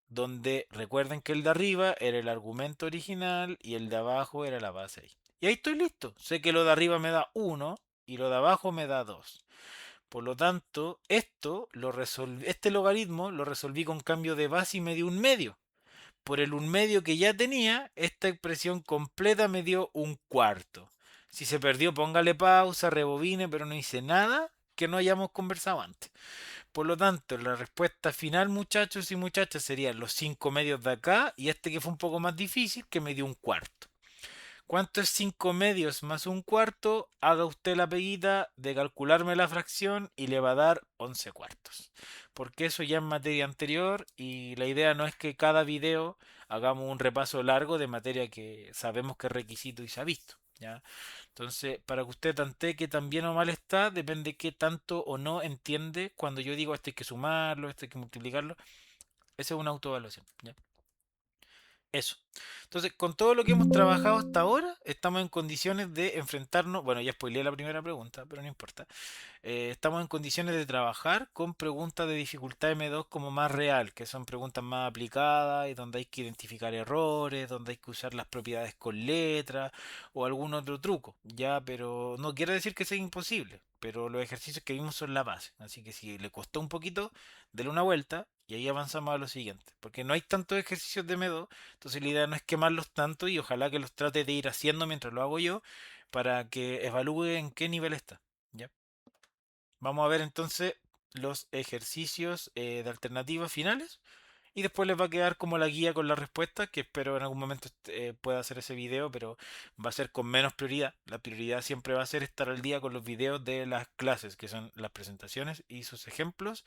donde recuerden que el de arriba era el argumento original y el de abajo era la base ahí. Y ahí estoy listo. Sé que lo de arriba me da 1 y lo de abajo me da 2. Por lo tanto, este logaritmo lo resolví con cambio de base y me dio un medio. Por el un medio que ya tenía, esta expresión completa me dio un cuarto. Si se perdió, póngale pausa, rebobine, pero no hice nada que no hayamos conversado antes. Por lo tanto, la respuesta final, muchachos y muchachas, serían los 5 medios de acá y este que fue un poco más difícil, que me dio un cuarto. ¿Cuánto es 5 medios más un cuarto? Haga usted la peguita de calcularme la fracción y le va a dar 11 cuartos. Porque eso ya es materia anterior y la idea no es que cada video hagamos un repaso largo de materia que sabemos que es requisito y se ha visto. ¿Ya? Entonces, para que usted tantee que tan bien o mal está, depende qué tanto o no entiende cuando yo digo esto hay que sumarlo, esto hay que multiplicarlo. Esa es una autoevaluación. ¿Ya? Eso. Entonces, con todo lo que hemos trabajado hasta ahora, estamos en condiciones de enfrentarnos. Bueno, ya spoileé la primera pregunta, pero no importa. Estamos en condiciones de trabajar con preguntas de dificultad M2 como más real, que son preguntas más aplicadas y donde hay que identificar errores, donde hay que usar las propiedades con letras o algún otro truco, ya, pero no quiere decir que sea imposible, pero los ejercicios que vimos son la base, así que si le costó un poquito, dele una vuelta y ahí avanzamos a lo siguiente, porque no hay tantos ejercicios de M2, entonces la idea no es quemarlos tanto y ojalá que los trate de ir haciendo mientras lo hago yo para que evalúe en qué nivel está, ¿ya? Vamos a ver entonces los ejercicios de alternativas finales y después les va a quedar como la guía con la respuesta, que espero en algún momento pueda hacer ese video, pero va a ser con menos prioridad. La prioridad siempre va a ser estar al día con los videos de las clases, que son las presentaciones y sus ejemplos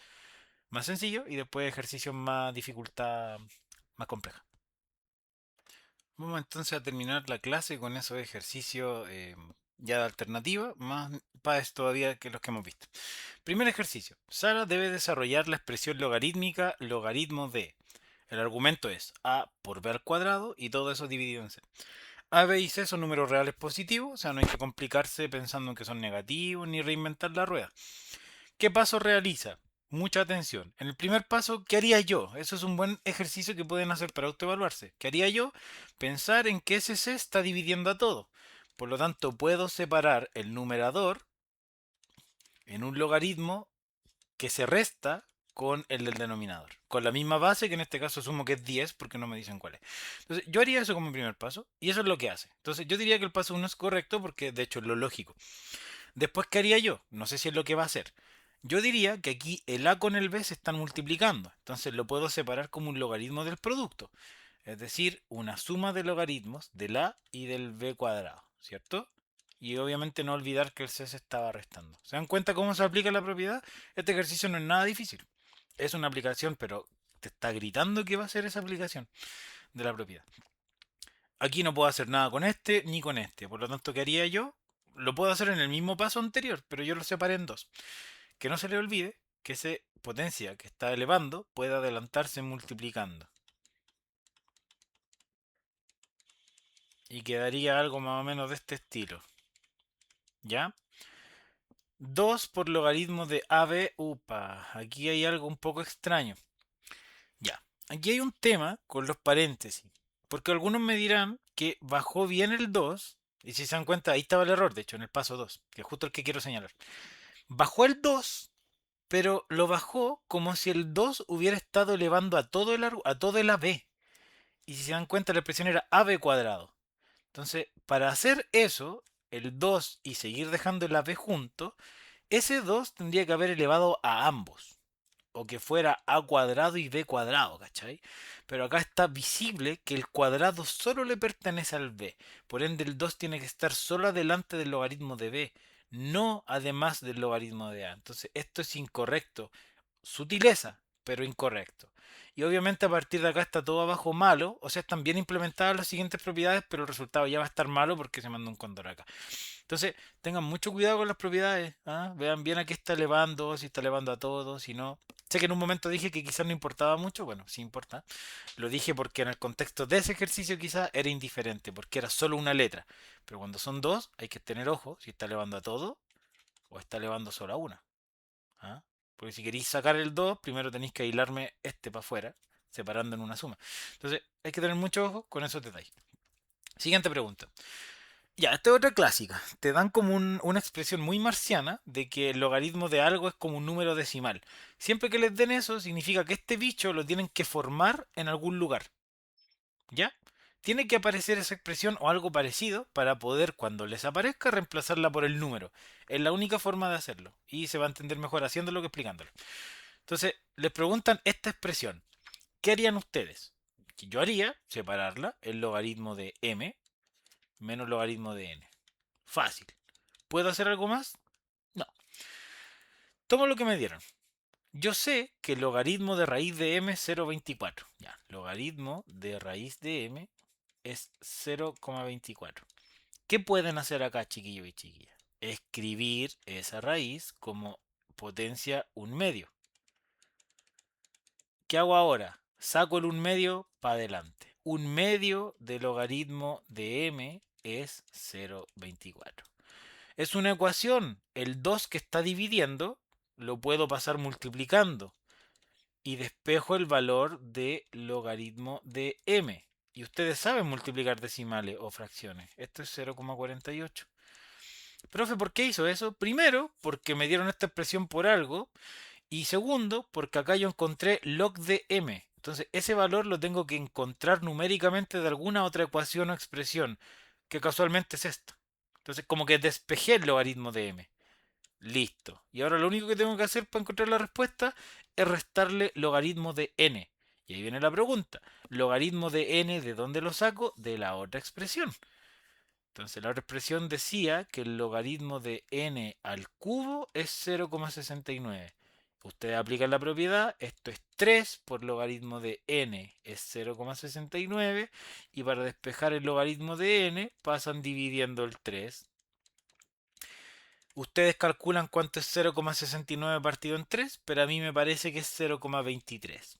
más sencillos y después ejercicios más dificultad más compleja. Vamos entonces a terminar la clase con esos ejercicios ya de alternativa, más para todavía que los que hemos visto. Primer ejercicio. Sara debe desarrollar la expresión logarítmica logaritmo de. El argumento es a por b al cuadrado y todo eso dividido en c. A, b y c son números reales positivos, o sea, no hay que complicarse pensando en que son negativos ni reinventar la rueda. ¿Qué paso realiza? Mucha atención. En el primer paso, ¿qué haría yo? Eso es un buen ejercicio que pueden hacer para autoevaluarse. ¿Qué haría yo? Pensar en que ese C está dividiendo a todo. Por lo tanto, puedo separar el numerador en un logaritmo que se resta con el del denominador. Con la misma base, que en este caso asumo que es 10 porque no me dicen cuál es. Entonces, yo haría eso como primer paso y eso es lo que hace. Entonces, yo diría que el paso uno es correcto porque de hecho es lo lógico. Después, ¿qué haría yo? No sé si es lo que va a hacer. Yo diría que aquí el a con el b se están multiplicando. Entonces lo puedo separar como un logaritmo del producto. Es decir, una suma de logaritmos del a y del b cuadrado. ¿Cierto? Y obviamente no olvidar que el c se estaba restando. ¿Se dan cuenta cómo se aplica la propiedad? Este ejercicio no es nada difícil. Es una aplicación, pero te está gritando que va a ser esa aplicación de la propiedad. Aquí no puedo hacer nada con este ni con este. Por lo tanto, ¿qué haría yo? Lo puedo hacer en el mismo paso anterior, pero yo lo separé en dos. Que no se le olvide que esa potencia que está elevando puede adelantarse multiplicando. Y quedaría algo más o menos de este estilo. ¿Ya? 2 por logaritmo de AB. Upa, aquí hay algo un poco extraño. Ya, aquí hay un tema con los paréntesis. Porque algunos me dirán que bajó bien el 2. Y si se dan cuenta, ahí estaba el error, de hecho, en el paso 2, que es justo el que quiero señalar. Bajó el 2, pero lo bajó como si el 2 hubiera estado elevando a todo el AB. Y si se dan cuenta, la expresión era AB cuadrado. Entonces, para hacer eso, el 2 y seguir dejando el AB junto, ese 2 tendría que haber elevado a ambos. O que fuera a cuadrado y b cuadrado, ¿cachai? Pero acá está visible que el cuadrado solo le pertenece al b. Por ende, el 2 tiene que estar solo adelante del logaritmo de b, no además del logaritmo de a. Entonces, esto es incorrecto. Sutileza, pero incorrecto. Y obviamente a partir de acá está todo abajo malo, o sea, están bien implementadas las siguientes propiedades, pero el resultado ya va a estar malo porque se manda un cóndor acá. Entonces, tengan mucho cuidado con las propiedades. ¿Ah? Vean bien a qué está elevando, si está elevando a todos, si no. Sé que en un momento dije que quizás no importaba mucho, bueno, sí importa. Lo dije porque en el contexto de ese ejercicio quizás era indiferente, porque era solo una letra. Pero cuando son dos, hay que tener ojo si está elevando a todo o está elevando solo a una. ¿Ah? Porque si queréis sacar el 2 primero tenéis que aislarme este para afuera, separando en una suma. Entonces, hay que tener mucho ojo con esos detalles. Siguiente pregunta. Ya, esta es otra clásica. Te dan como una expresión muy marciana de que el logaritmo de algo es como un número decimal. Siempre que les den eso, significa que este bicho lo tienen que formar en algún lugar. ¿Ya? Tiene que aparecer esa expresión o algo parecido para poder, cuando les aparezca, reemplazarla por el número. Es la única forma de hacerlo. Y se va a entender mejor haciéndolo que explicándolo. Entonces, les preguntan esta expresión. ¿Qué harían ustedes? Yo haría separarla, el logaritmo de m menos logaritmo de n. Fácil. ¿Puedo hacer algo más? No. Tomo lo que me dieron. Yo sé que el logaritmo de raíz de m es 0,24. Ya, logaritmo de raíz de m es 0,24. ¿Qué pueden hacer acá, chiquillos y chiquillas? Escribir esa raíz como potencia 1/2. ¿Qué hago ahora? Saco el 1/2 para adelante. 1/2 de logaritmo de m es 0,24. Es una ecuación. El 2 que está dividiendo lo puedo pasar multiplicando y despejo el valor de logaritmo de m. Y ustedes saben multiplicar decimales o fracciones. Esto es 0,48. Profe, ¿por qué hizo eso? Primero, porque me dieron esta expresión por algo. Y segundo, porque acá yo encontré log de m. Entonces, ese valor lo tengo que encontrar numéricamente de alguna otra ecuación o expresión, que casualmente es esta. Entonces, como que despejé el logaritmo de m. Listo. Y ahora lo único que tengo que hacer para encontrar la respuesta es restarle logaritmo de n. Y ahí viene la pregunta. ¿Logaritmo de n de dónde lo saco? De la otra expresión. Entonces la otra expresión decía que el logaritmo de n al cubo es 0,69. Ustedes aplican la propiedad, esto es 3 por logaritmo de n es 0,69 y para despejar el logaritmo de n pasan dividiendo el 3. Ustedes calculan cuánto es 0,69 partido en 3, pero a mí me parece que es 0,23.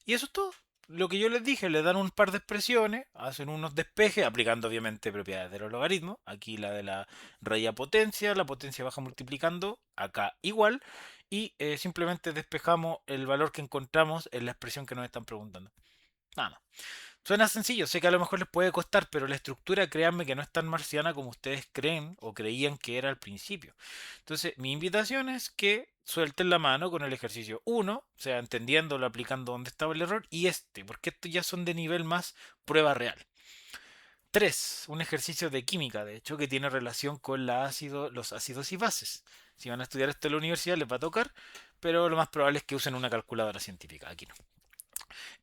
Y eso es todo. lo que yo les dije, le dan un par de expresiones, hacen unos despejes, aplicando obviamente propiedades de los logaritmos. Aquí la de la raíz a potencia, la potencia baja multiplicando, acá igual, y simplemente despejamos el valor que encontramos en la expresión que nos están preguntando. Nada más. Suena sencillo, sé que a lo mejor les puede costar, pero la estructura, créanme que no es tan marciana como ustedes creen o creían que era al principio. Entonces, mi invitación es que suelten la mano con el ejercicio uno, o sea, entendiéndolo, aplicando dónde estaba el error, y este, porque estos ya son de nivel más prueba real. 3, un ejercicio de química, de hecho, que tiene relación con los ácidos y bases. Si van a estudiar esto en la universidad les va a tocar, pero lo más probable es que usen una calculadora científica, aquí no.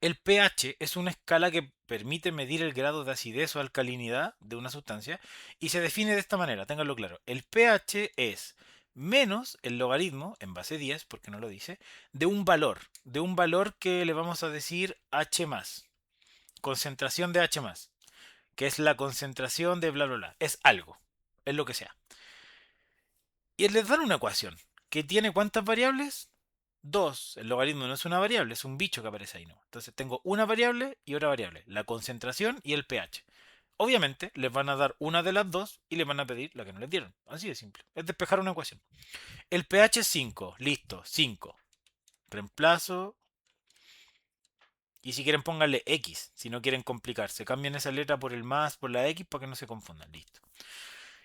El pH es una escala que permite medir el grado de acidez o alcalinidad de una sustancia y se define de esta manera, ténganlo claro. El pH es menos el logaritmo, en base 10, porque no lo dice, de un valor que le vamos a decir H más, concentración de H más, que es la concentración de bla bla bla, es algo, es lo que sea. Y les dan una ecuación que tiene ¿cuántas variables? Dos. El logaritmo no es una variable, es un bicho que aparece ahí, ¿no? Entonces tengo una variable y otra variable, la concentración y el pH. Obviamente les van a dar una de las dos y les van a pedir la que no les dieron. Así de simple. Es despejar una ecuación. El pH es 5. Listo, 5. Reemplazo. Y si quieren pónganle X, si no quieren complicarse. Cambien esa letra por el más, por la X para que no se confundan. Listo.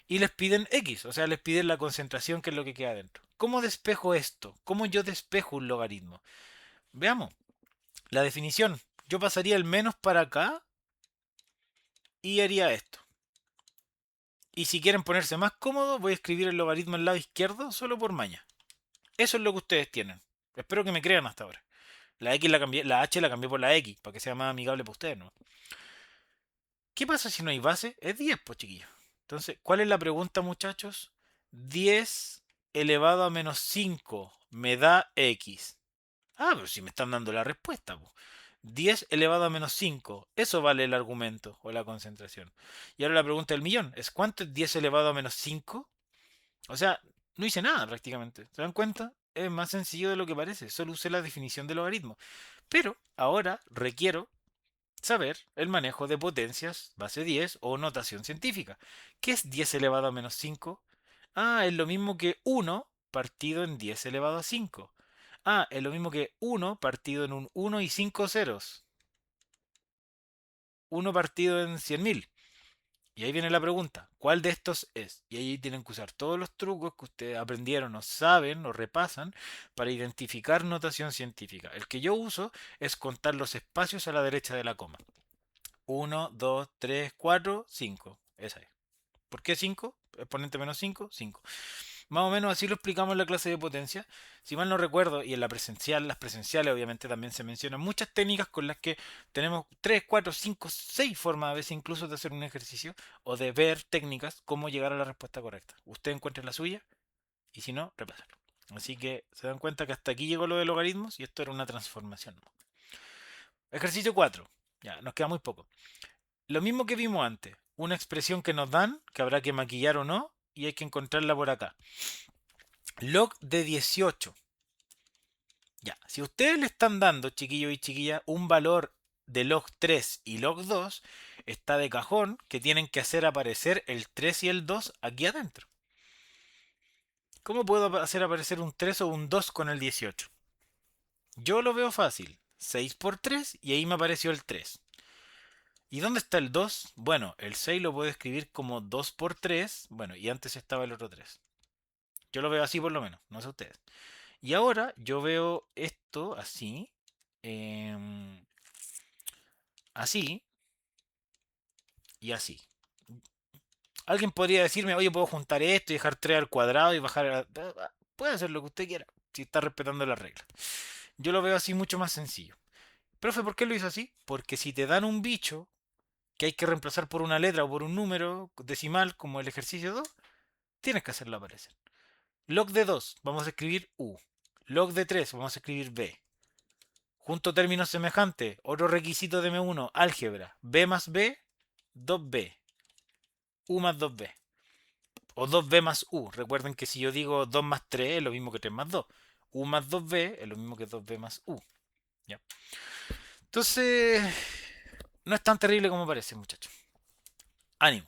Y les piden X, o sea, les piden la concentración que es lo que queda dentro. ¿Cómo despejo esto? ¿Cómo yo despejo un logaritmo? Veamos. La definición. Yo pasaría el menos para acá y haría esto. Y si quieren ponerse más cómodos, voy a escribir el logaritmo al lado izquierdo solo por maña. Eso es lo que ustedes tienen. Espero que me crean hasta ahora. La X la cambié, la H la cambié por la X, para que sea más amigable para ustedes, ¿no? ¿Qué pasa si no hay base? Es 10, pues chiquillos. Entonces, ¿cuál es la pregunta, muchachos? 10 elevado a menos 5 me da X. Ah, pero si me están dando la respuesta, po. 10 elevado a menos 5. Eso vale el argumento o la concentración. Y ahora la pregunta del millón es ¿cuánto es 10 elevado a menos 5? O sea, no hice nada prácticamente. ¿Se dan cuenta? Es más sencillo de lo que parece. Solo usé la definición del logaritmo. Pero ahora requiero saber el manejo de potencias base 10 o notación científica. ¿Qué es 10 elevado a menos 5? Ah, es lo mismo que 1 partido en 10 elevado a 5. Ah, es lo mismo que 1 partido en un 1 y 5 ceros. 1 partido en 100.000. Y ahí viene la pregunta, ¿cuál de estos es? Y ahí tienen que usar todos los trucos que ustedes aprendieron o saben o repasan para identificar notación científica. El que yo uso es contar los espacios a la derecha de la coma. 1, 2, 3, 4, 5. Esa es. ¿Por qué 5? Exponente menos 5, 5. Más o menos así lo explicamos en la clase de potencia. Si mal no recuerdo, y en la presencial, las presenciales obviamente también se mencionan muchas técnicas con las que tenemos 3, 4, 5, 6 formas a veces incluso de hacer un ejercicio o de ver técnicas cómo llegar a la respuesta correcta. Usted encuentre la suya y si no, repásalo. Así que se dan cuenta que hasta aquí llegó lo de logaritmos y esto era una transformación. Ejercicio 4. Ya, nos queda muy poco. Lo mismo que vimos antes. Una expresión que nos dan, que habrá que maquillar o no, y hay que encontrarla por acá. Log de 18. Ya, si ustedes le están dando, chiquillos y chiquillas, un valor de log 3 y log 2, está de cajón que tienen que hacer aparecer el 3 y el 2 aquí adentro. ¿Cómo puedo hacer aparecer un 3 o un 2 con el 18? Yo lo veo fácil. 6 por 3 y ahí me apareció el 3. ¿Y dónde está el 2? Bueno, el 6 lo puedo escribir como 2 por 3. Bueno, y antes estaba el otro 3. Yo lo veo así por lo menos, no sé ustedes. Y ahora yo veo esto así. Así y así. Alguien podría decirme, oye, puedo juntar esto y dejar 3 al cuadrado y bajar. Puede hacer lo que usted quiera, si está respetando las reglas. Yo lo veo así mucho más sencillo. Profe, ¿por qué lo hizo así? Porque si te dan un bicho que hay que reemplazar por una letra o por un número decimal, como el ejercicio 2, tienes que hacerlo aparecer. Log de 2, vamos a escribir U. Log de 3, vamos a escribir B. Junto términos semejantes, otro requisito de M1, álgebra. B más B, 2B. U más 2B. O 2B más U. Recuerden que si yo digo 2 más 3 es lo mismo que 3 más 2. U más 2B es lo mismo que 2B más U. ¿Ya? Entonces, no es tan terrible como parece, muchachos. Ánimo.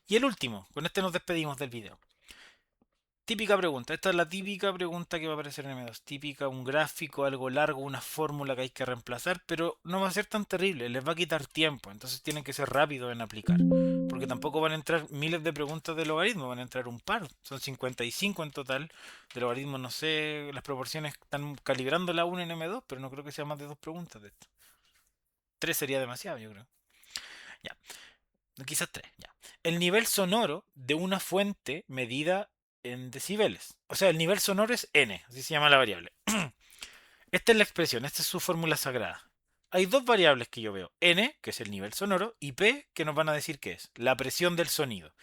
Y el último, con este nos despedimos del video. Típica pregunta, esta es la típica pregunta que va a aparecer en M2. Típica, un gráfico, algo largo, una fórmula que hay que reemplazar, pero no va a ser tan terrible, les va a quitar tiempo, entonces tienen que ser rápidos en aplicar. Porque tampoco van a entrar miles de preguntas de logaritmo, van a entrar un par, son 55 en total. De logaritmo no sé, las proporciones están calibrando la 1 en M2, pero no creo que sea más de dos preguntas de esto. Tres sería demasiado, yo creo. Ya, quizás tres, ya. El nivel sonoro de una fuente medida en decibeles. O sea, el nivel sonoro es n, así se llama la variable. Esta es la expresión, esta es su fórmula sagrada. Hay dos variables que yo veo, n, que es el nivel sonoro, y p, que nos van a decir qué es, la presión del sonido.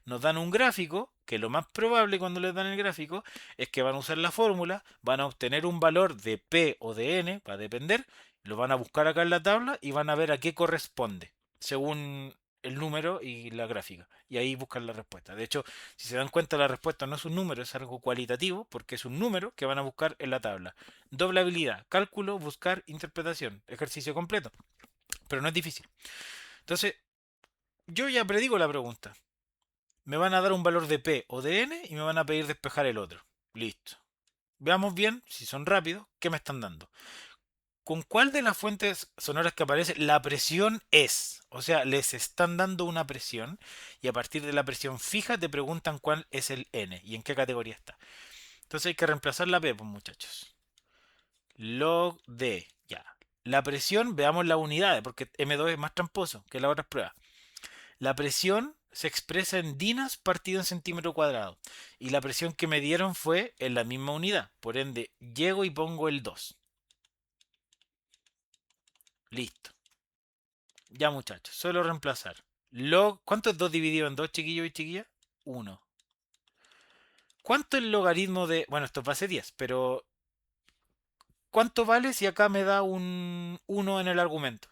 Nos dan un gráfico, que lo más probable cuando les dan el gráfico es que van a usar la fórmula, van a obtener un valor de p o de n, va a depender, lo van a buscar acá en la tabla y van a ver a qué corresponde, según el número y la gráfica. Y ahí buscan la respuesta. De hecho, si se dan cuenta, la respuesta no es un número, es algo cualitativo, porque es un número que van a buscar en la tabla. Doble habilidad, cálculo, buscar, interpretación, ejercicio completo. Pero no es difícil. Entonces, yo ya predigo la pregunta. Me van a dar un valor de P o de N y me van a pedir despejar el otro. Listo. Veamos bien, si son rápidos, qué me están dando. ¿Con cuál de las fuentes sonoras que aparece la presión es? O sea, les están dando una presión y a partir de la presión fija te preguntan cuál es el N y en qué categoría está. Entonces hay que reemplazar la P, pues muchachos. Log D, ya. La presión, veamos las unidades, porque M2 es más tramposo que las otras pruebas. La presión se expresa en dinas partido en centímetro cuadrado. Y la presión que me dieron fue en la misma unidad. Por ende, llego y pongo el 2. Listo. Ya muchachos, solo reemplazar. Log, ¿cuánto es 2 dividido en 2, chiquillos y chiquillas? 1. ¿Cuánto es el logaritmo de... Bueno, esto es base 10, pero ¿cuánto vale si acá me da un 1 en el argumento?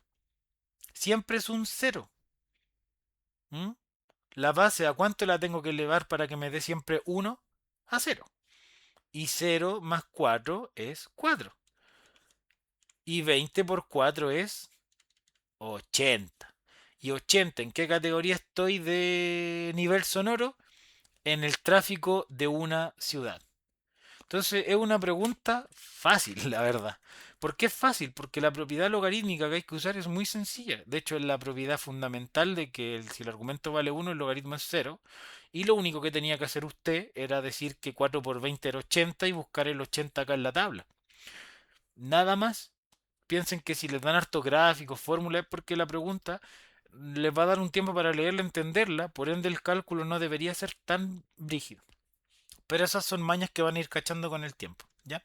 Siempre es un 0. ¿Mm? La base, ¿a cuánto la tengo que elevar para que me dé siempre 1? A 0. Y 0 más 4 es 4. Y 20 por 4 es 80. ¿Y 80 en qué categoría estoy de nivel sonoro? En el tráfico de una ciudad. Entonces es una pregunta fácil, la verdad. ¿Por qué es fácil? Porque la propiedad logarítmica que hay que usar es muy sencilla. De hecho, es la propiedad fundamental de que si el argumento vale 1, el logaritmo es 0. Y lo único que tenía que hacer usted era decir que 4 por 20 era 80 y buscar el 80 acá en la tabla. Nada más. Piensen que si les dan hartos gráficos, fórmulas, es porque la pregunta les va a dar un tiempo para leerla, entenderla. Por ende, el cálculo no debería ser tan rígido. Pero esas son mañas que van a ir cachando con el tiempo, ¿ya?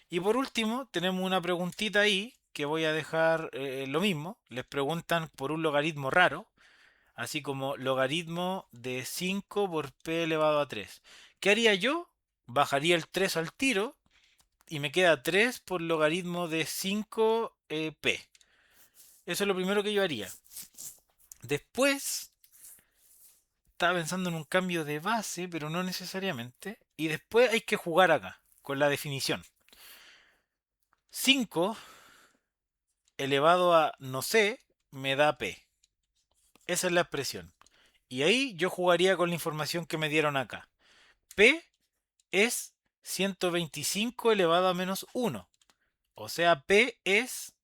Y por último, tenemos una preguntita ahí que voy a dejar lo mismo. Les preguntan por un logaritmo raro, así como logaritmo de 5 por p elevado a 3. ¿Qué haría yo? Bajaría el 3 al tiro y me queda 3 por logaritmo de 5 p. Eso es lo primero que yo haría. Después, estaba pensando en un cambio de base, pero no necesariamente. Y después hay que jugar acá, con la definición. 5 elevado a no sé me da P. Esa es la expresión. Y ahí yo jugaría con la información que me dieron acá. P es 125 elevado a menos 1. O sea, P es,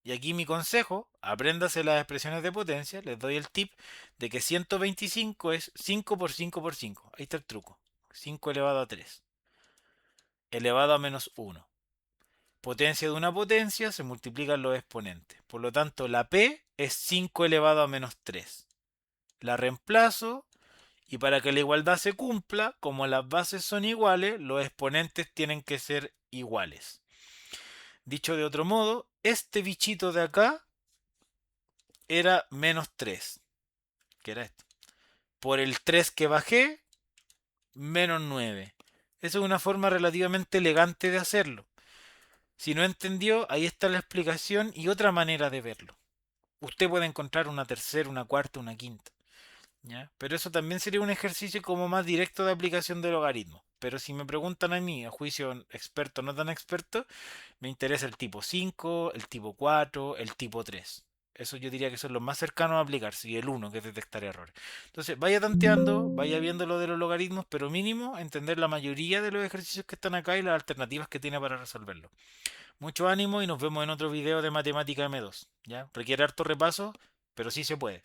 y aquí mi consejo, apréndase las expresiones de potencia, les doy el tip de que 125 es 5 por 5 por 5. Ahí está el truco. 5 elevado a 3. Elevado a menos 1. Potencia de una potencia se multiplican los exponentes. Por lo tanto, la P es 5 elevado a menos 3. La reemplazo y para que la igualdad se cumpla, como las bases son iguales, los exponentes tienen que ser iguales. Dicho de otro modo, este bichito de acá era menos 3, que era esto. Por el 3 que bajé, menos 9. Esa es una forma relativamente elegante de hacerlo. Si no entendió, ahí está la explicación y otra manera de verlo. Usted puede encontrar una tercera, una cuarta, una quinta. ¿Ya? Pero eso también sería un ejercicio como más directo de aplicación de logaritmos. Pero si me preguntan a mí, a juicio experto o no tan experto, me interesa el tipo 5, el tipo 4, el tipo 3. Eso yo diría que son los más cercanos a aplicarse. Y el uno, que es detectar errores. Entonces, vaya tanteando, vaya viendo lo de los logaritmos, pero mínimo entender la mayoría de los ejercicios que están acá y las alternativas que tiene para resolverlo. Mucho ánimo y nos vemos en otro video de matemática M2. ¿Ya? Requiere harto repaso, pero sí se puede.